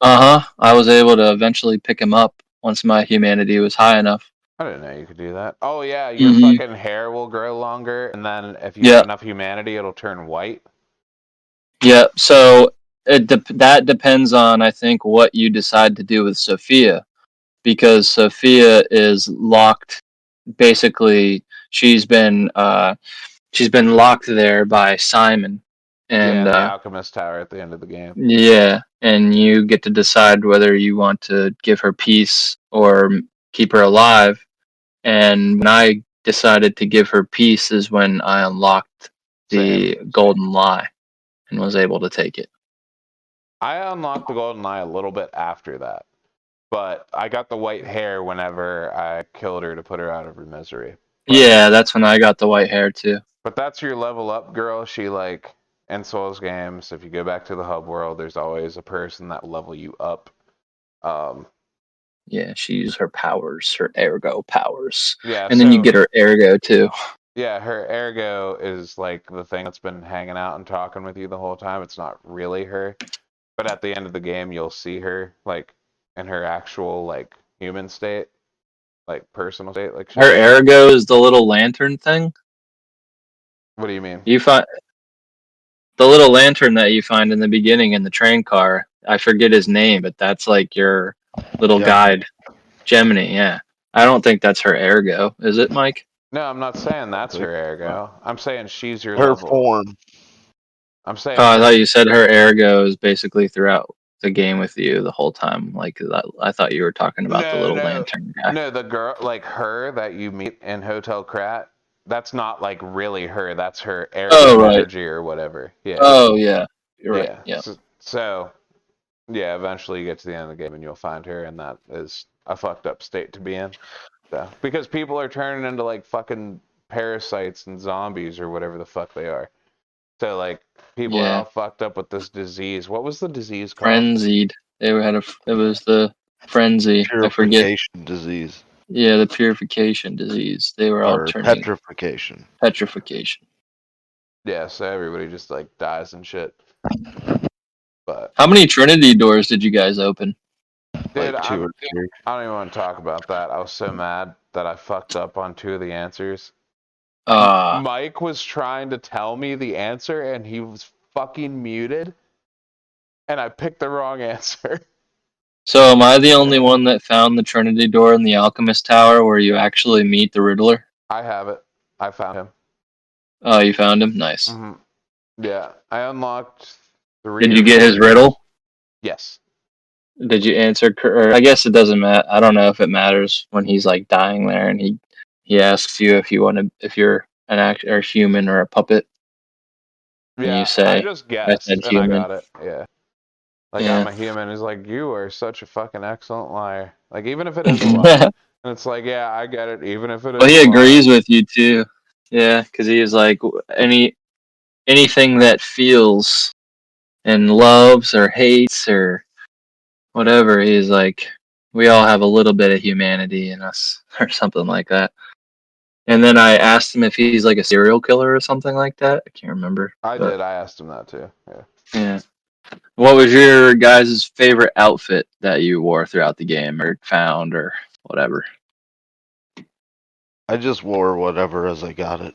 Speaker 3: I was able to eventually pick him up once my humanity was high enough.
Speaker 1: I didn't know you could do that. Oh yeah, your
Speaker 3: hmm
Speaker 1: fucking hair will grow longer, and then if you have
Speaker 3: Yeah,
Speaker 1: enough humanity, it'll turn white.
Speaker 3: yeah. So that depends on, I think, what you decide to do with Sophia, because Sophia is locked. Basically, she's been locked there by Simon, And
Speaker 1: the Alchemist Tower at the end of the game.
Speaker 3: yeah, and you get to decide whether you want to give her peace or keep her alive. And when I decided to give her peace is when I unlocked the
Speaker 1: Same.
Speaker 3: golden lie and was able to take it.
Speaker 1: I unlocked the golden eye a little bit after that, but I got the white hair whenever I killed her to put her out of her misery. But,
Speaker 3: Yeah, that's when I got the white hair too.
Speaker 1: But that's your level up girl. She like in Souls games, if you go back to the hub world, there's always a person that will level you up.
Speaker 3: Yeah, she used her powers, her ergo powers.
Speaker 1: Yeah,
Speaker 3: And then you get her ergo too.
Speaker 1: Yeah, her ergo is like the thing that's been hanging out and talking with you the whole time. It's not really her. But at the end of the game you'll see her like in her actual like human state. Like personal state, like
Speaker 3: Her ergo is the little lantern thing.
Speaker 1: What do you mean?
Speaker 3: You find the little lantern that you find in the beginning in the train car. I forget his name, but that's like your little guide. Gemini, yeah. I don't think that's her ergo, is it, Mike?
Speaker 1: No, I'm not saying that's her ergo. I'm saying she's your
Speaker 4: Her
Speaker 1: level.
Speaker 4: form.
Speaker 1: I'm saying.
Speaker 3: Oh, I thought you said her ergo is basically throughout the game with you the whole time. Like I thought you were talking about the little lantern guy.
Speaker 1: No, the girl, like her that you meet in Hotel Krat, that's not like really her. That's her ergo energy or whatever. Yeah.
Speaker 3: Oh, yeah. You're right. Yeah.
Speaker 1: So, yeah, eventually you get to the end of the game and you'll find her, and that is a fucked up state to be in. So, because people are turning into like fucking parasites and zombies or whatever the fuck they are. So like people are all fucked up with this disease. What was the disease called?
Speaker 3: Frenzied. It was the frenzy.
Speaker 4: Purification disease.
Speaker 3: Yeah, the purification disease. They were all turning
Speaker 4: petrification.
Speaker 3: Petrification.
Speaker 1: Yeah, so everybody just like dies and shit. But
Speaker 3: how many Trinity doors did you guys open?
Speaker 1: Dude,
Speaker 4: like 2 or 3.
Speaker 1: I don't even want to talk about that. I was so mad that I fucked up on 2 of the answers. Mike was trying to tell me the answer and he was fucking muted, and I picked the wrong answer.
Speaker 3: So am I the only one that found the Trinity door in the Alchemist Tower where you actually meet the Riddler?
Speaker 1: I have it. I found him.
Speaker 3: Oh, you found him? Nice.
Speaker 1: Mm-hmm. Yeah, I unlocked 3.
Speaker 3: Did you get his riddle?
Speaker 1: Yes. Did
Speaker 3: you answer? Or I guess it doesn't matter. I don't know if it matters when he's like dying there and he asks you if you're an actor or human or a puppet.
Speaker 1: Yeah,
Speaker 3: and you say,
Speaker 1: I just guessed and I got it. Yeah. Like, I'm a human. He's like, you are such a fucking excellent liar. Like, even if it is a lie. And it's like, yeah, I get it. Even if it is
Speaker 3: well, he agrees with you too. Yeah, because he is like, anything that feels and loves or hates or whatever, he's like, we all have a little bit of humanity in us or something like that. And then I asked him if he's like a serial killer or something like that. I can't remember.
Speaker 1: I did. I asked him that too. Yeah.
Speaker 3: Yeah. What was your guys' favorite outfit that you wore throughout the game or found or whatever?
Speaker 4: I just wore whatever as I got it.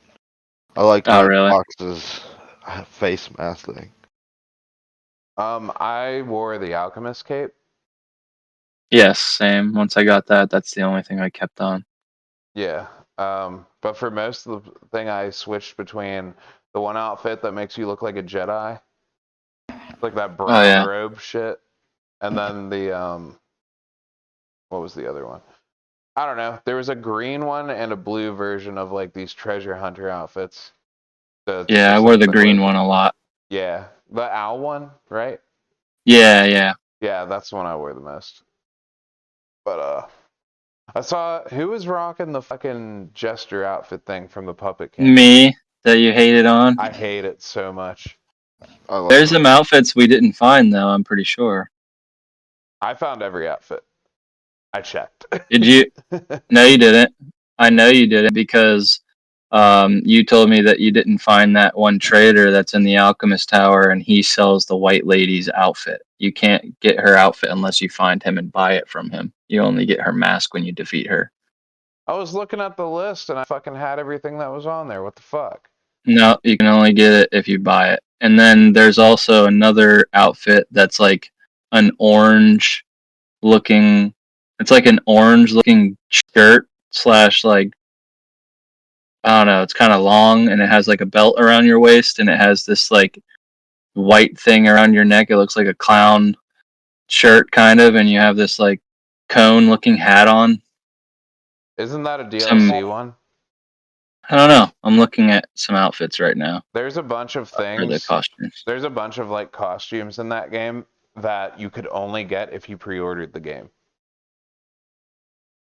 Speaker 4: I like Fox's face mask thing.
Speaker 1: I wore the Alchemist cape.
Speaker 3: Yes, same. Once I got that, that's the only thing I kept on.
Speaker 1: Yeah. But for most of the thing, I switched between the one outfit that makes you look like a Jedi, like that brown robe shit, and then the what was the other one? I don't know. There was a green one and a blue version of like these treasure hunter outfits. So
Speaker 3: yeah, I wore the green one a lot.
Speaker 1: Yeah, the owl one, right?
Speaker 3: Yeah.
Speaker 1: Yeah, that's the one I wore the most. But I saw who was rocking the fucking jester outfit thing from the Puppet King.
Speaker 3: Me, that you hated on.
Speaker 1: I hate it so much.
Speaker 3: There's some outfits we didn't find though. I'm pretty sure.
Speaker 1: I found every outfit. I checked.
Speaker 3: Did you? No, you didn't. I know you didn't because you told me that you didn't find that one trader that's in the Alchemist Tower and he sells the White Lady's outfit. You can't get her outfit unless you find him and buy it from him. You only get her mask when you defeat her.
Speaker 1: I was looking at the list and I fucking had everything that was on there. What the fuck?
Speaker 3: No, you can only get it if you buy it. And then there's also another outfit that's like an orange looking, it's like an orange looking shirt / like, I don't know, it's kind of long and it has like a belt around your waist and it has this like white thing around your neck. It looks like a clown shirt, kind of, and you have this like cone-looking hat on.
Speaker 1: Isn't that a
Speaker 3: Some
Speaker 1: DLC one?
Speaker 3: I don't know. I'm looking at some outfits right now
Speaker 1: There's a bunch of
Speaker 3: for the
Speaker 1: things.
Speaker 3: costumes.
Speaker 1: There's a bunch of like costumes in that game that you could only get if you pre-ordered the game.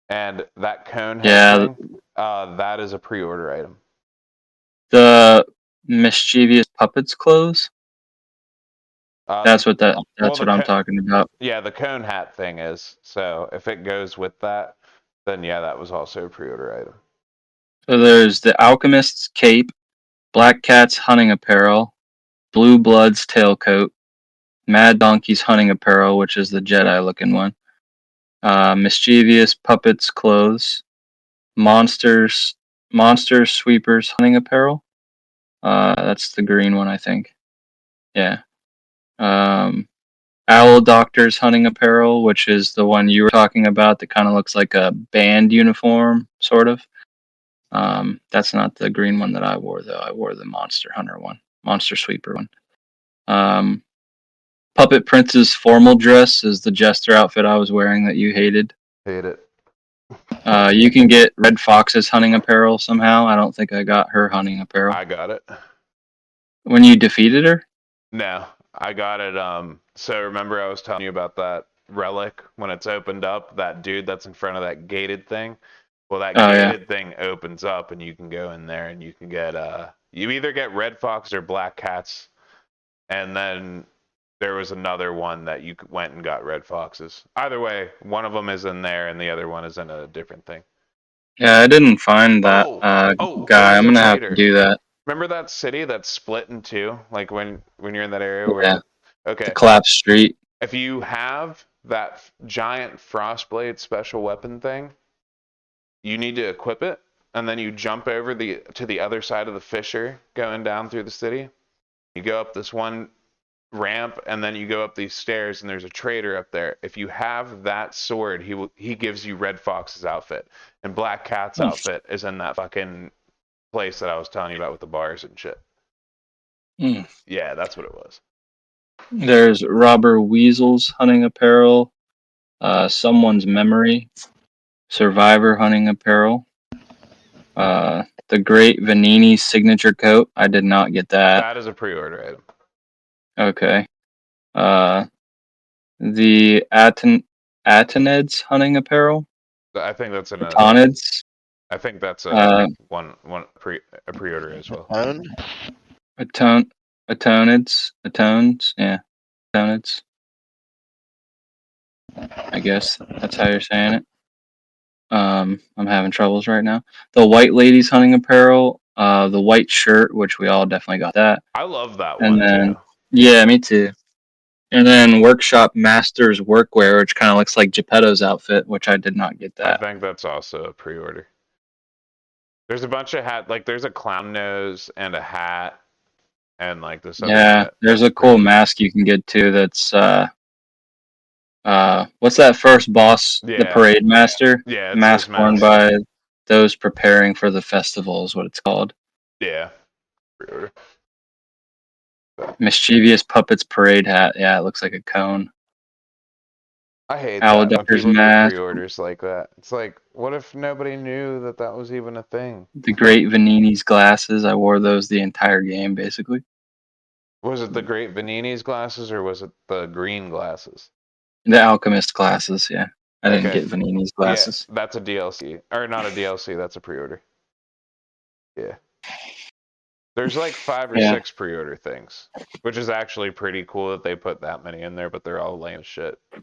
Speaker 1: And that cone head
Speaker 3: Yeah,
Speaker 1: thing, that is a pre-order item.
Speaker 3: the mischievous puppets clothes. That's what
Speaker 1: well,
Speaker 3: what I'm talking about.
Speaker 1: Yeah, the cone hat thing is. So if it goes with that, then yeah, that was also a pre-order item.
Speaker 3: So there's the alchemist's cape, Black Cat's hunting apparel, Blue Blood's tailcoat, Mad Donkey's hunting apparel, which is the Jedi-looking one, mischievous puppets clothes, monster sweepers hunting apparel. That's the green one, I think. Yeah. Owl Doctor's hunting apparel, which is the one you were talking about that kind of looks like a band uniform, sort of. That's not the green one that I wore, though. I wore the Monster Hunter one, Monster Sweeper one. Puppet Prince's formal dress is the jester outfit I was wearing that you hated.
Speaker 1: Hate it.
Speaker 3: You can get Red Fox's hunting apparel somehow. I don't think I got her hunting apparel.
Speaker 1: I got it.
Speaker 3: When you defeated her?
Speaker 1: No, I got it. So remember I was telling you about that relic when it's opened up, that dude that's in front of that gated thing? Well, that gated thing opens up and you can go in there and you can get you either get Red Fox or Black Cats, and then there was another one that you went and got Red Foxes. Either way, one of them is in there and the other one is in a different thing.
Speaker 3: Yeah, I didn't find that guy. I'm gonna have to do that.
Speaker 1: Remember that city that's split in two? Like when you're in that area where
Speaker 3: the collapsed street.
Speaker 1: If you have that giant Frostblade special weapon thing, you need to equip it, and then you jump over to the other side of the fissure going down through the city. You go up this one ramp, and then you go up these stairs, and there's a trader up there. If you have that sword, he gives you Red Fox's outfit, and Black Cat's outfit is in that fucking place that I was telling you about with the bars and shit. Yeah, that's what it was.
Speaker 3: There's Robber Weasel's hunting apparel, Someone's Memory, Survivor hunting apparel, the Great Vanini's signature coat. I did not get that.
Speaker 1: That is a pre-order item.
Speaker 3: Okay. The Atened's hunting apparel.
Speaker 1: I think that's an
Speaker 3: Atened's.
Speaker 1: I think that's a pre-order as well.
Speaker 3: Atoneds, yeah, Atoneds. I guess that's how you're saying it. I'm having troubles right now. The White Lady's hunting apparel, the white shirt, which we all definitely got that.
Speaker 1: I love that
Speaker 3: and
Speaker 1: one
Speaker 3: then,
Speaker 1: too.
Speaker 3: Yeah, me too. And then Workshop Master's workwear, which kind of looks like Geppetto's outfit, which I did not get that.
Speaker 1: I think that's also a pre-order. There's a bunch of like there's a clown nose and a hat, and like this.
Speaker 3: Yeah, there's a cool mask you can get too. That's what's that first boss?
Speaker 1: Yeah.
Speaker 3: The Parade Master.
Speaker 1: Yeah,
Speaker 3: mask worn by those preparing for the festival is what it's called.
Speaker 1: Yeah. Pre-order.
Speaker 3: Mischievous Puppets Parade hat. Yeah, it looks like a cone.
Speaker 1: I hate
Speaker 3: Owl
Speaker 1: that when
Speaker 3: Doctor's
Speaker 1: people
Speaker 3: mask.
Speaker 1: do pre-orders like that. It's like, what if nobody knew that that was even a thing?
Speaker 3: The Great Vanini's glasses. I wore those the entire game, basically.
Speaker 1: Was it the Great Vanini's glasses or was it the green glasses?
Speaker 3: The Alchemist glasses, yeah. I didn't get Vanini's glasses.
Speaker 1: Yeah, that's a DLC. Or not a DLC, that's a pre-order. Yeah. There's like 5 or 6 pre-order things, which is actually pretty cool that they put that many in there, but they're all lame as shit, in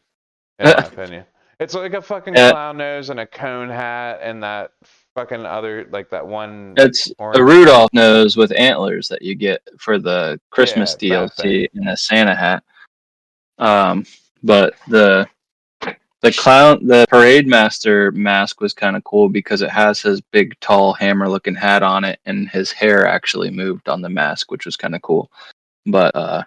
Speaker 1: my opinion. It's like a fucking clown nose and a cone hat and that fucking other, like that one.
Speaker 3: It's a Rudolph nose with antlers that you get for the Christmas DLC and a Santa hat. But the Parade Master mask was kind of cool because it has his big, tall, hammer-looking hat on it, and his hair actually moved on the mask, which was kind of cool. But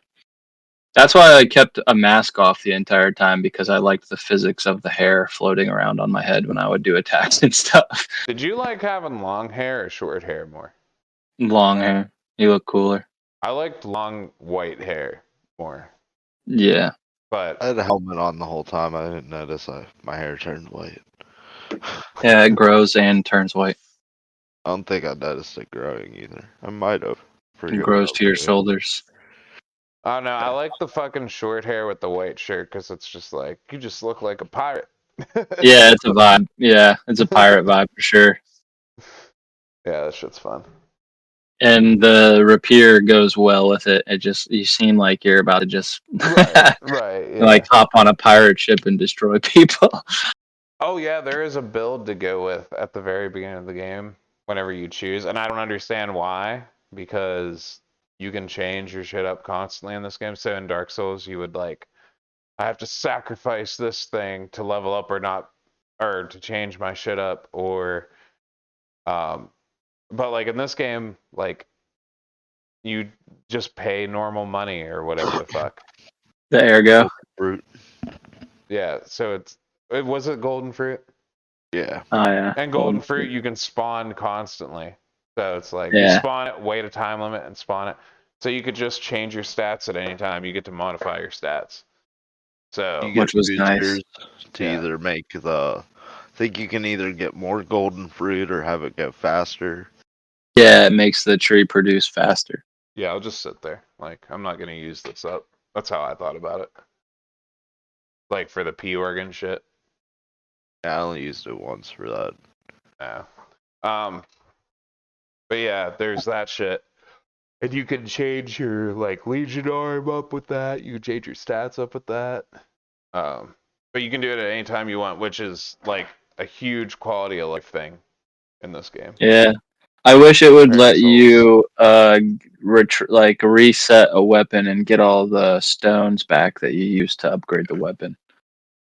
Speaker 3: that's why I kept a mask off the entire time, because I liked the physics of the hair floating around on my head when I would do attacks and stuff.
Speaker 1: Did you like having long hair or short hair more?
Speaker 3: Long hair. You look cooler.
Speaker 1: I liked long white hair more,
Speaker 3: Yeah.
Speaker 1: but
Speaker 4: I had a helmet on the whole time. I didn't notice my hair turned white.
Speaker 3: Yeah, it grows and turns white.
Speaker 4: I don't think I noticed it growing either. I might have.
Speaker 3: It
Speaker 4: Forget what I
Speaker 3: grows
Speaker 4: was
Speaker 3: to your
Speaker 4: doing.
Speaker 3: shoulders.
Speaker 1: I don't know. I like the fucking short hair with the white shirt because it's just like you just look like a pirate.
Speaker 3: Yeah, it's a vibe. Yeah, it's a pirate vibe for sure.
Speaker 1: Yeah, that shit's fun.
Speaker 3: And the rapier goes well with it. It just you seem like you're about to just
Speaker 1: Right, yeah.
Speaker 3: like hop on a pirate ship and destroy people.
Speaker 1: Oh yeah, there is a build to go with at the very beginning of the game whenever you choose, and I don't understand why because you can change your shit up constantly in this game. So in Dark Souls, you would like I have to sacrifice this thing to level up or not, or to change my shit up, or um, but like in this game, like you just pay normal money or whatever the fuck.
Speaker 3: The ergo.
Speaker 4: Fruit.
Speaker 1: Yeah, so it was it golden fruit?
Speaker 4: Yeah.
Speaker 3: Oh yeah.
Speaker 1: And golden fruit you can spawn constantly. So it's like you
Speaker 3: Yeah.
Speaker 1: spawn it, wait a time limit, and spawn it. So you could just change your stats at any time. You get to modify your stats.
Speaker 4: You
Speaker 1: So
Speaker 4: get
Speaker 3: Which was nice.
Speaker 4: boosters to
Speaker 1: yeah,
Speaker 4: either make the. I think you can either get more golden fruit or have it go faster.
Speaker 3: Yeah, it makes the tree produce faster.
Speaker 1: yeah, I'll just sit there. Like I'm not gonna use this up. That's how I thought about it. Like for the P organ shit.
Speaker 4: Yeah, I only used it once for that.
Speaker 1: Yeah. Um. But yeah, there's that shit. And you can change your like Legion arm up with that. You can change your stats up with that. But you can do it at any time you want, which is like a huge quality of life thing in this game.
Speaker 3: Yeah. I wish it would
Speaker 1: Compared to
Speaker 3: let
Speaker 1: Souls.
Speaker 3: you like reset a weapon and get all the stones back that you used to upgrade the weapon.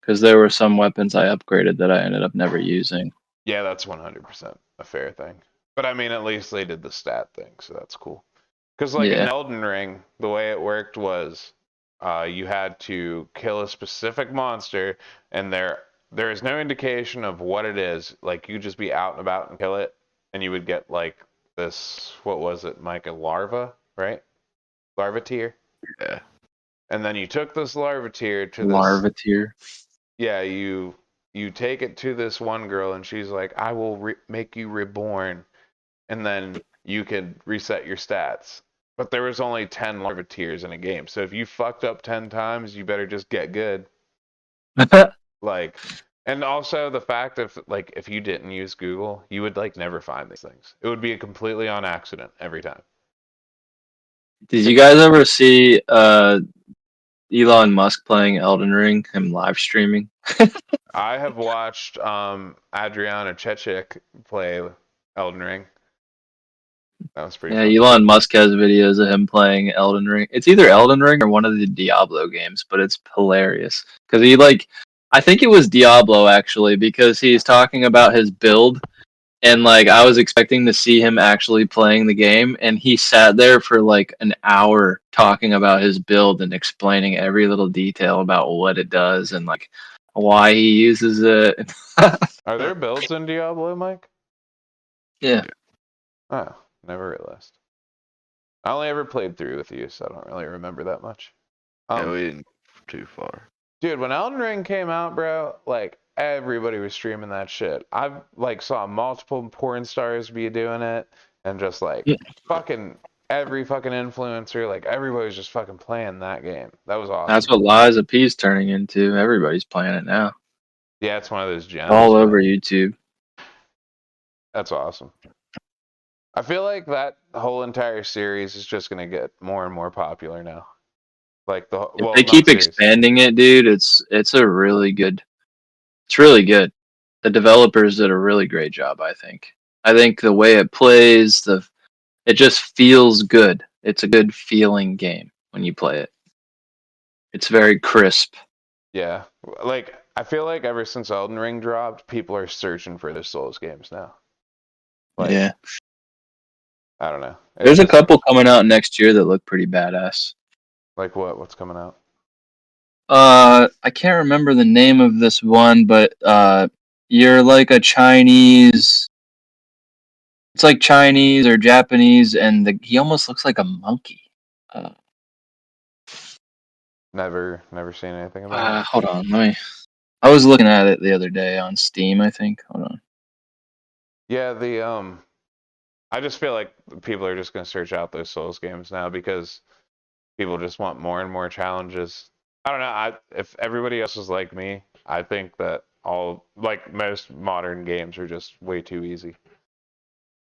Speaker 3: Because there were some weapons I upgraded that I ended up never using.
Speaker 1: Yeah, that's 100% a fair thing. But I mean, at least they did the stat thing, so that's cool. Because like in
Speaker 3: Yeah.
Speaker 1: Elden Ring, the way it worked was you had to kill a specific monster, and there is no indication of what it is. Like you just be out and about and kill it, and you would get like this. What was it, Mike? A larva, right? Larva tier.
Speaker 4: Yeah.
Speaker 1: And then you took this larva tier to this.
Speaker 3: Larvatier.
Speaker 1: Yeah, you take it to this one girl, and she's like, "I will make you reborn." And then you could reset your stats. But there was only 10 larva tiers in a game. So if you fucked up 10 times, you better just get good. Like, and also the fact of like if you didn't use Google, you would like never find these things. It would be completely on accident every time.
Speaker 3: Did you guys ever see Elon Musk playing Elden Ring, him live streaming?
Speaker 1: I have watched Adriana Chechik play Elden Ring. That was pretty
Speaker 3: Yeah,
Speaker 1: fun.
Speaker 3: Elon Musk has videos of him playing Elden Ring. It's either Elden Ring or one of the Diablo games, but it's hilarious because he like, I think it was Diablo actually because he's talking about his build and like I was expecting to see him actually playing the game and he sat there for like an hour talking about his build and explaining every little detail about what it does and like why he uses it.
Speaker 1: Are there builds in Diablo, Mike?
Speaker 3: Yeah.
Speaker 1: Oh, never realized. I only ever played through with you, so I don't really remember that much.
Speaker 4: Yeah, we didn't go too far.
Speaker 1: Dude, when Elden Ring came out, bro, like everybody was streaming that shit. I've like saw multiple porn stars be doing it, and just like fucking every fucking influencer, like everybody was just fucking playing that game. That was
Speaker 3: That's
Speaker 1: awesome.
Speaker 3: what Lies of P's turning into. Everybody's playing it now.
Speaker 1: Yeah, it's one of those gems,
Speaker 3: All
Speaker 1: man.
Speaker 3: over YouTube.
Speaker 1: That's awesome. I feel like that whole entire series is just gonna get more and more popular now. Like the
Speaker 3: If
Speaker 1: well,
Speaker 3: they
Speaker 1: not
Speaker 3: keep
Speaker 1: series.
Speaker 3: expanding it, dude, it's a really good. It's really good. The developers did a really great job, I think. I think the way it plays, it just feels good. It's a good feeling game when you play it. It's very crisp.
Speaker 1: Yeah, like I feel like ever since Elden Ring dropped, people are searching for the Souls games now. Like
Speaker 3: Yeah.
Speaker 1: I don't know. It's
Speaker 3: There's a
Speaker 1: just
Speaker 3: couple coming out next year that look pretty badass.
Speaker 1: like what? What's coming out?
Speaker 3: I can't remember the name of this one, but you're like a Chinese. It's like Chinese or Japanese, and he almost looks like a monkey.
Speaker 1: Never seen anything about it.
Speaker 3: Hold on, I was looking at it the other day on Steam, I think. Hold on.
Speaker 1: Yeah, I just feel like people are just gonna search out those Souls games now because people just want more and more challenges. I don't know. If everybody else is like me, I think that most modern games are just way too easy.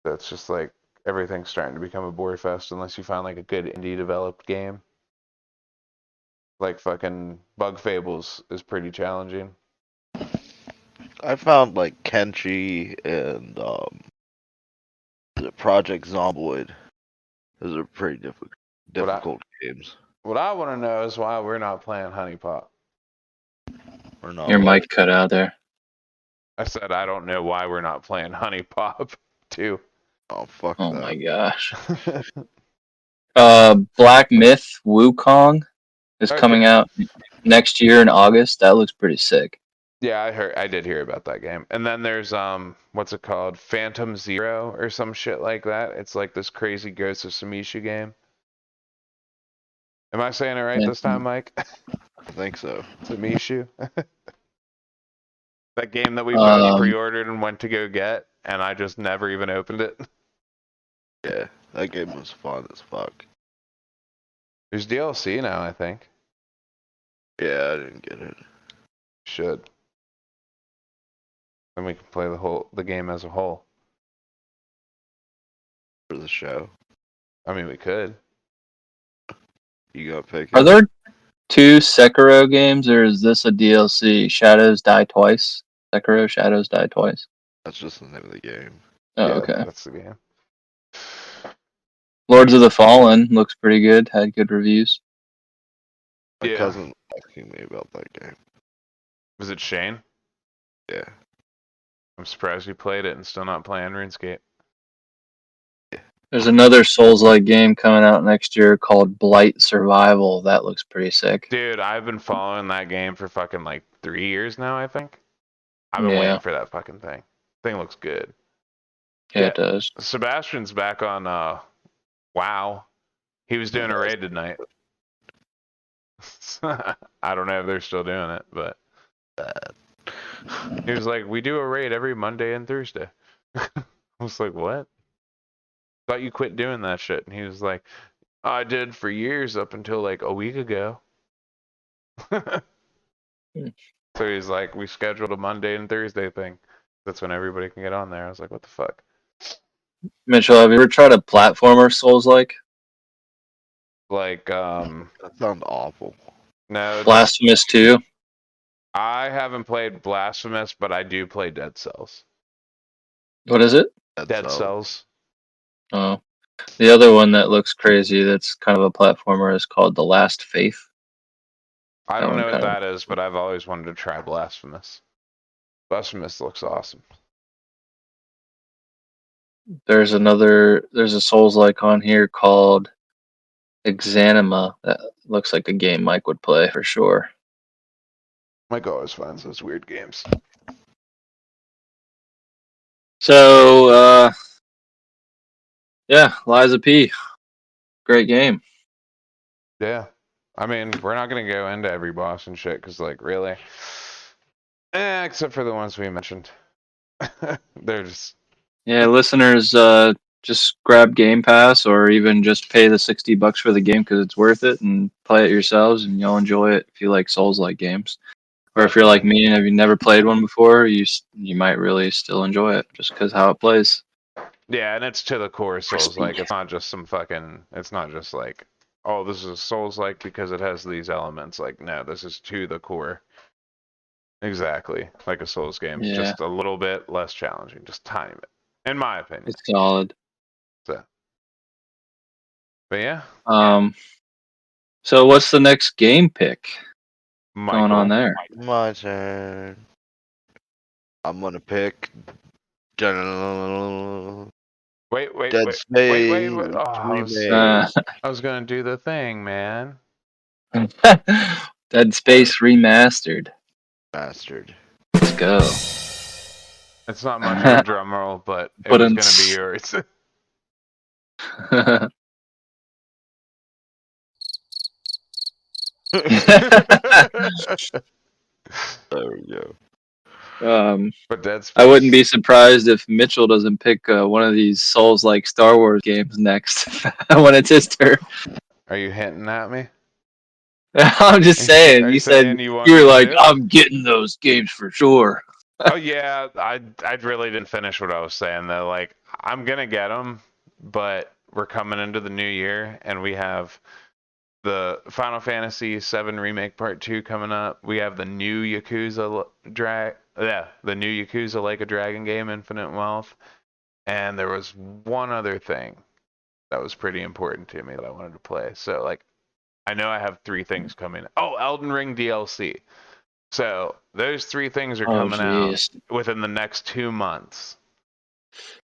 Speaker 1: That's just like everything's starting to become a bore fest unless you find like a good indie developed game. Like fucking Bug Fables is pretty challenging.
Speaker 4: I found like Kenshi and the Project Zomboid. Those are pretty difficult games.
Speaker 1: What I want to know is why we're not playing Honey Pop.
Speaker 4: Or not
Speaker 3: Your
Speaker 4: what?
Speaker 3: mic cut out there.
Speaker 1: I said I don't know why we're not playing Honey Pop too.
Speaker 4: Oh fuck
Speaker 3: Oh
Speaker 4: that.
Speaker 3: my gosh. Black Myth Wukong is coming out next year in August. That looks pretty sick.
Speaker 1: Yeah, I did hear about that game. And then there's what's it called? Phantom Zero or some shit like that. It's like this crazy Ghost of Tsushima game. Am I saying it right this time, Mike?
Speaker 4: I think so.
Speaker 1: Tsumishu. That game that we both
Speaker 3: Um,
Speaker 1: pre-ordered and went to go get, and I just never even opened it.
Speaker 4: Yeah, that game was fun as fuck.
Speaker 1: There's DLC now, I think.
Speaker 4: Yeah, I didn't get it.
Speaker 1: Should. Then we can play the game as a whole.
Speaker 4: For the show.
Speaker 1: I mean, we could.
Speaker 4: You gonna pick
Speaker 3: are
Speaker 4: it?
Speaker 3: there 2 Sekiro games, or is this a DLC? Shadows Die Twice. Sekiro Shadows Die Twice.
Speaker 4: That's just the name of the game.
Speaker 3: Oh,
Speaker 1: Yeah,
Speaker 3: okay.
Speaker 1: that's the game.
Speaker 3: Lords of the Fallen looks pretty good. Had good reviews.
Speaker 4: My
Speaker 1: Yeah.
Speaker 4: cousin was asking me about that game.
Speaker 1: Was it Shane?
Speaker 4: Yeah.
Speaker 1: I'm surprised you played it and still not playing RuneScape.
Speaker 3: There's another Souls-like game coming out next year called Blight Survival. That looks pretty sick.
Speaker 1: Dude, I've been following that game for fucking like 3 years now, I think. I've been
Speaker 3: Yeah.
Speaker 1: waiting for that fucking thing. Thing looks good.
Speaker 3: Yeah,
Speaker 1: Yeah.
Speaker 3: it does.
Speaker 1: Sebastian's back on WoW. He was doing a raid tonight. I don't know if they're still doing it, but he was like, "We do a raid every Monday and Thursday." I was like, "What? Thought you quit doing that shit." And he was like, "I did for years up until like a week ago." So he's like, "We scheduled a Monday and Thursday thing. That's when everybody can get on there." I was like, "What the fuck?"
Speaker 3: Mitchell, have you ever tried a platformer Souls-like?
Speaker 1: Like,
Speaker 4: That sounds awful.
Speaker 1: no,
Speaker 3: Blasphemous 2?
Speaker 1: I haven't played Blasphemous, but I do play Dead Cells.
Speaker 3: What is it?
Speaker 1: Dead Cells.
Speaker 3: Oh. The other one that looks crazy that's kind of a platformer is called The Last Faith.
Speaker 1: I
Speaker 3: That
Speaker 1: don't
Speaker 3: one
Speaker 1: know what
Speaker 3: kinda-
Speaker 1: that is, but I've always wanted to try Blasphemous. Blasphemous looks awesome.
Speaker 3: There's a Souls-like on here called Exanima. That looks like a game Mike would play for sure.
Speaker 1: Mike always finds those weird games.
Speaker 3: So, yeah, Liza P. Great game.
Speaker 1: Yeah. I mean, we're not going to go into every boss and shit, because, like, really? Except for the ones we mentioned. They're just...
Speaker 3: Yeah, listeners, just grab Game Pass or even just pay the $60 for the game because it's worth it and play it yourselves and you'll enjoy it if you like Souls-like games. Or if you're like me and have you never played one before, you might really still enjoy it just because how it plays.
Speaker 1: Yeah, and it's to the core Souls. Like, it's not just some fucking... It's not just like, oh, this is Souls-like because it has these elements. Like, no, this is to the core. Exactly. Like a Souls game.
Speaker 3: Yeah.
Speaker 1: Just a little bit less challenging. Just tiny bit. In my opinion.
Speaker 3: It's solid.
Speaker 1: So. But yeah.
Speaker 3: So what's the next game pick
Speaker 1: Michael.
Speaker 3: going on there?
Speaker 4: My turn. I'm gonna pick Dead
Speaker 1: Wait.
Speaker 4: Space
Speaker 1: Wait. Oh,
Speaker 4: remake.
Speaker 1: I was gonna do the thing, man.
Speaker 3: Dead Space Remastered.
Speaker 4: Bastard.
Speaker 3: Let's go.
Speaker 1: It's not much of a drum roll, but it was gonna be yours.
Speaker 4: There we go.
Speaker 1: But Dead Space.
Speaker 3: I wouldn't be surprised if Mitchell doesn't pick one of these Souls-like Star Wars games next when it's his turn.
Speaker 1: Are you hinting at me?
Speaker 3: I'm just
Speaker 1: Are
Speaker 3: saying.
Speaker 1: you
Speaker 3: You said
Speaker 1: saying you want
Speaker 3: you
Speaker 1: me
Speaker 3: were
Speaker 1: to
Speaker 3: like,
Speaker 1: do it?
Speaker 3: I'm getting those games for sure.
Speaker 1: Oh yeah, I really didn't finish what I was saying though. Like I'm gonna get them, but we're coming into the new year and we have the Final Fantasy VII Remake Part 2 coming up. We have the new the new Yakuza Like a Dragon game, Infinite Wealth, and there was one other thing that was pretty important to me that I wanted to play. So like, I know I have 3 things coming. Oh, Elden Ring DLC. So those 3 things are
Speaker 3: Oh,
Speaker 1: coming out
Speaker 3: jeez.
Speaker 1: within the next 2 months.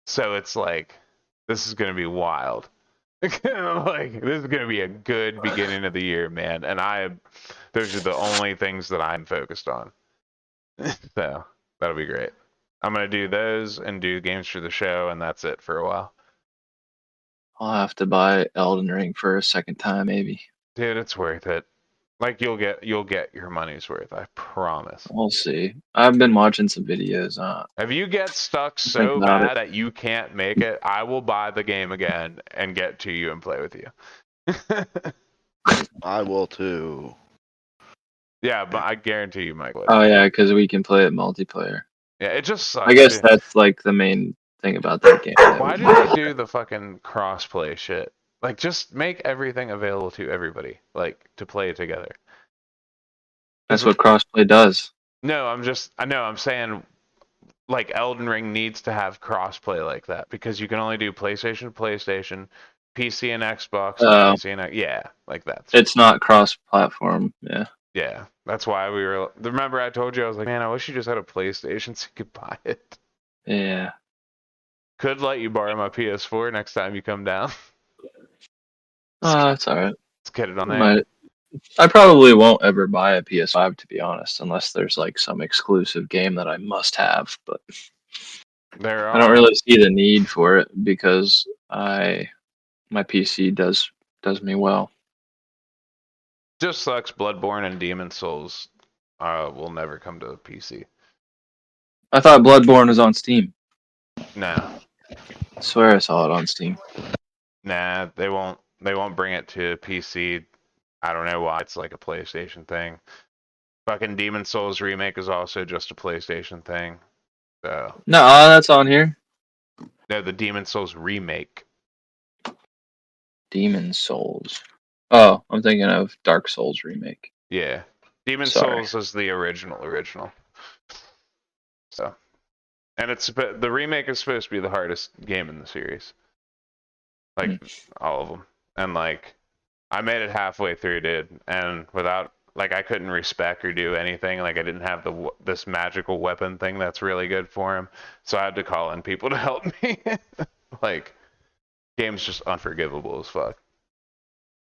Speaker 1: So it's like, this is gonna be wild. Like this is gonna be a good beginning of the year, man. And those are the only things that I'm focused on. So that'll be great. I'm gonna do those and do games for the show, and that's it for a while.
Speaker 3: I'll have to buy Elden Ring for a second time, maybe.
Speaker 1: Dude, it's worth it. Like you'll get your money's worth, I promise.
Speaker 3: We'll see. I've been watching some videos.
Speaker 1: If you get stuck
Speaker 3: Think
Speaker 1: so
Speaker 3: about it.
Speaker 1: bad that you can't make it, I will buy the game again and get to you and play with you.
Speaker 4: I will too.
Speaker 1: Yeah, but I guarantee you, Michael.
Speaker 3: Oh yeah, because we can play it multiplayer.
Speaker 1: Yeah, it just sucks.
Speaker 3: I guess
Speaker 1: Dude.
Speaker 3: that's like the main thing about that game.
Speaker 1: Why do they do the fucking crossplay shit? Like, just make everything available to everybody, like to play together.
Speaker 3: That's what crossplay does.
Speaker 1: No, I'm saying, like Elden Ring needs to have crossplay like that because you can only do PlayStation, PC and Xbox, and PC and yeah, like that.
Speaker 3: It's not cross-platform. Yeah.
Speaker 1: Yeah, that's why we were. Remember, I told you I was like, man, I wish you just had a PlayStation so you could buy it.
Speaker 3: Yeah.
Speaker 1: Could let you borrow my PS4 next time you come down.
Speaker 3: That's all right.
Speaker 1: Let's get it on there.
Speaker 3: I probably won't ever buy a PS5 to be honest, unless there's like some exclusive game that I must have. But
Speaker 1: There
Speaker 3: I don't
Speaker 1: are.
Speaker 3: really see the need for it because my PC does me well.
Speaker 1: Just sucks. Bloodborne and Demon Souls will never come to PC.
Speaker 3: I thought Bloodborne was on Steam.
Speaker 1: Nah,
Speaker 3: I swear I saw it on Steam.
Speaker 1: nah, they won't. They won't bring it to PC. I don't know why. It's like a PlayStation thing. Fucking Demon Souls remake is also just a PlayStation thing. So
Speaker 3: No, that's on here.
Speaker 1: no, the Demon Souls remake.
Speaker 3: Demon Souls. Oh, I'm thinking of Dark Souls remake.
Speaker 1: Yeah, Demon
Speaker 3: Sorry.
Speaker 1: Souls is the original. So, and the remake is supposed to be the hardest game in the series. Like all of them, and like I made it halfway through, dude, and without like I couldn't respec or do anything. Like I didn't have this magical weapon thing that's really good for him, so I had to call in people to help me. Like, game's just unforgivable as fuck,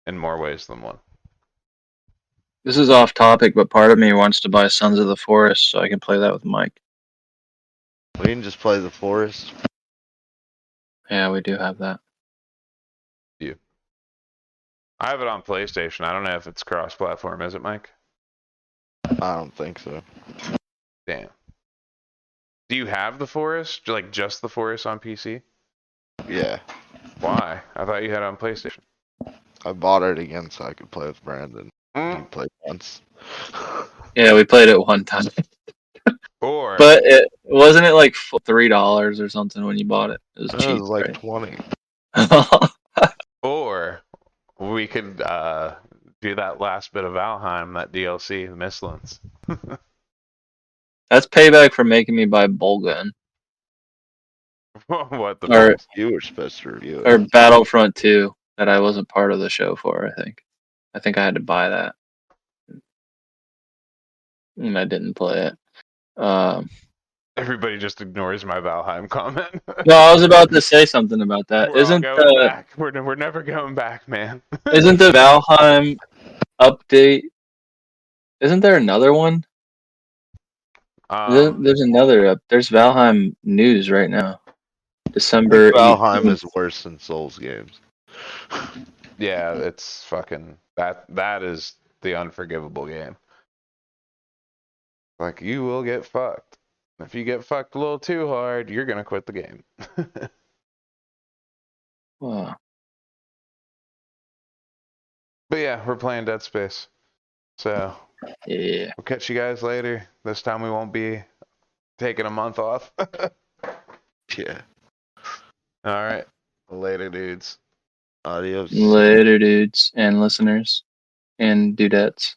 Speaker 1: in more ways than one.
Speaker 3: This is off topic, but part of me wants to buy Sons of the Forest so I can play that with Mike.
Speaker 4: We can just play the forest.
Speaker 3: Yeah, we do have that.
Speaker 1: I have it on PlayStation. I don't know if it's cross-platform. Is it, Mike?
Speaker 4: I don't think so.
Speaker 1: Damn. Do you have the Forest? Like just the Forest on PC?
Speaker 4: Yeah.
Speaker 1: Why? I thought you had it on PlayStation.
Speaker 4: I bought it again so I could play with Brandon. He
Speaker 1: Mm.
Speaker 4: played once.
Speaker 3: Yeah, we played it one time.
Speaker 1: Or
Speaker 3: But wasn't it like $3 or something when you bought it? It was
Speaker 4: It
Speaker 3: cheap,
Speaker 4: was like
Speaker 3: right?
Speaker 4: 20.
Speaker 1: or we could do that last bit of Valheim, that DLC, the Mistlands.
Speaker 3: That's payback for making me buy Bolgun
Speaker 1: What the
Speaker 3: or
Speaker 1: fuck?
Speaker 4: You were supposed to review
Speaker 3: or
Speaker 4: it.
Speaker 3: Battlefront 2 that I wasn't part of the show for. I think I had to buy that, and I didn't play it.
Speaker 1: Everybody just ignores my Valheim comment.
Speaker 3: No, I was about to say something about that.
Speaker 1: We're all going back. We're never going back, man.
Speaker 3: Isn't the Valheim update? Isn't there another one? There's another up. There's Valheim news right now. December
Speaker 4: Valheim
Speaker 3: 18th.
Speaker 4: is worse than Souls games.
Speaker 1: Yeah, it's fucking that is the unforgivable game. Like, you will get fucked. If you get fucked a little too hard, you're gonna quit the game.
Speaker 3: Wow.
Speaker 1: But yeah, we're playing Dead Space. So
Speaker 3: Yeah.
Speaker 1: we'll catch you guys later. This time we won't be taking a month off.
Speaker 4: Yeah.
Speaker 1: All right. Later, dudes.
Speaker 4: Adios.
Speaker 3: Later, dudes and listeners and dudettes.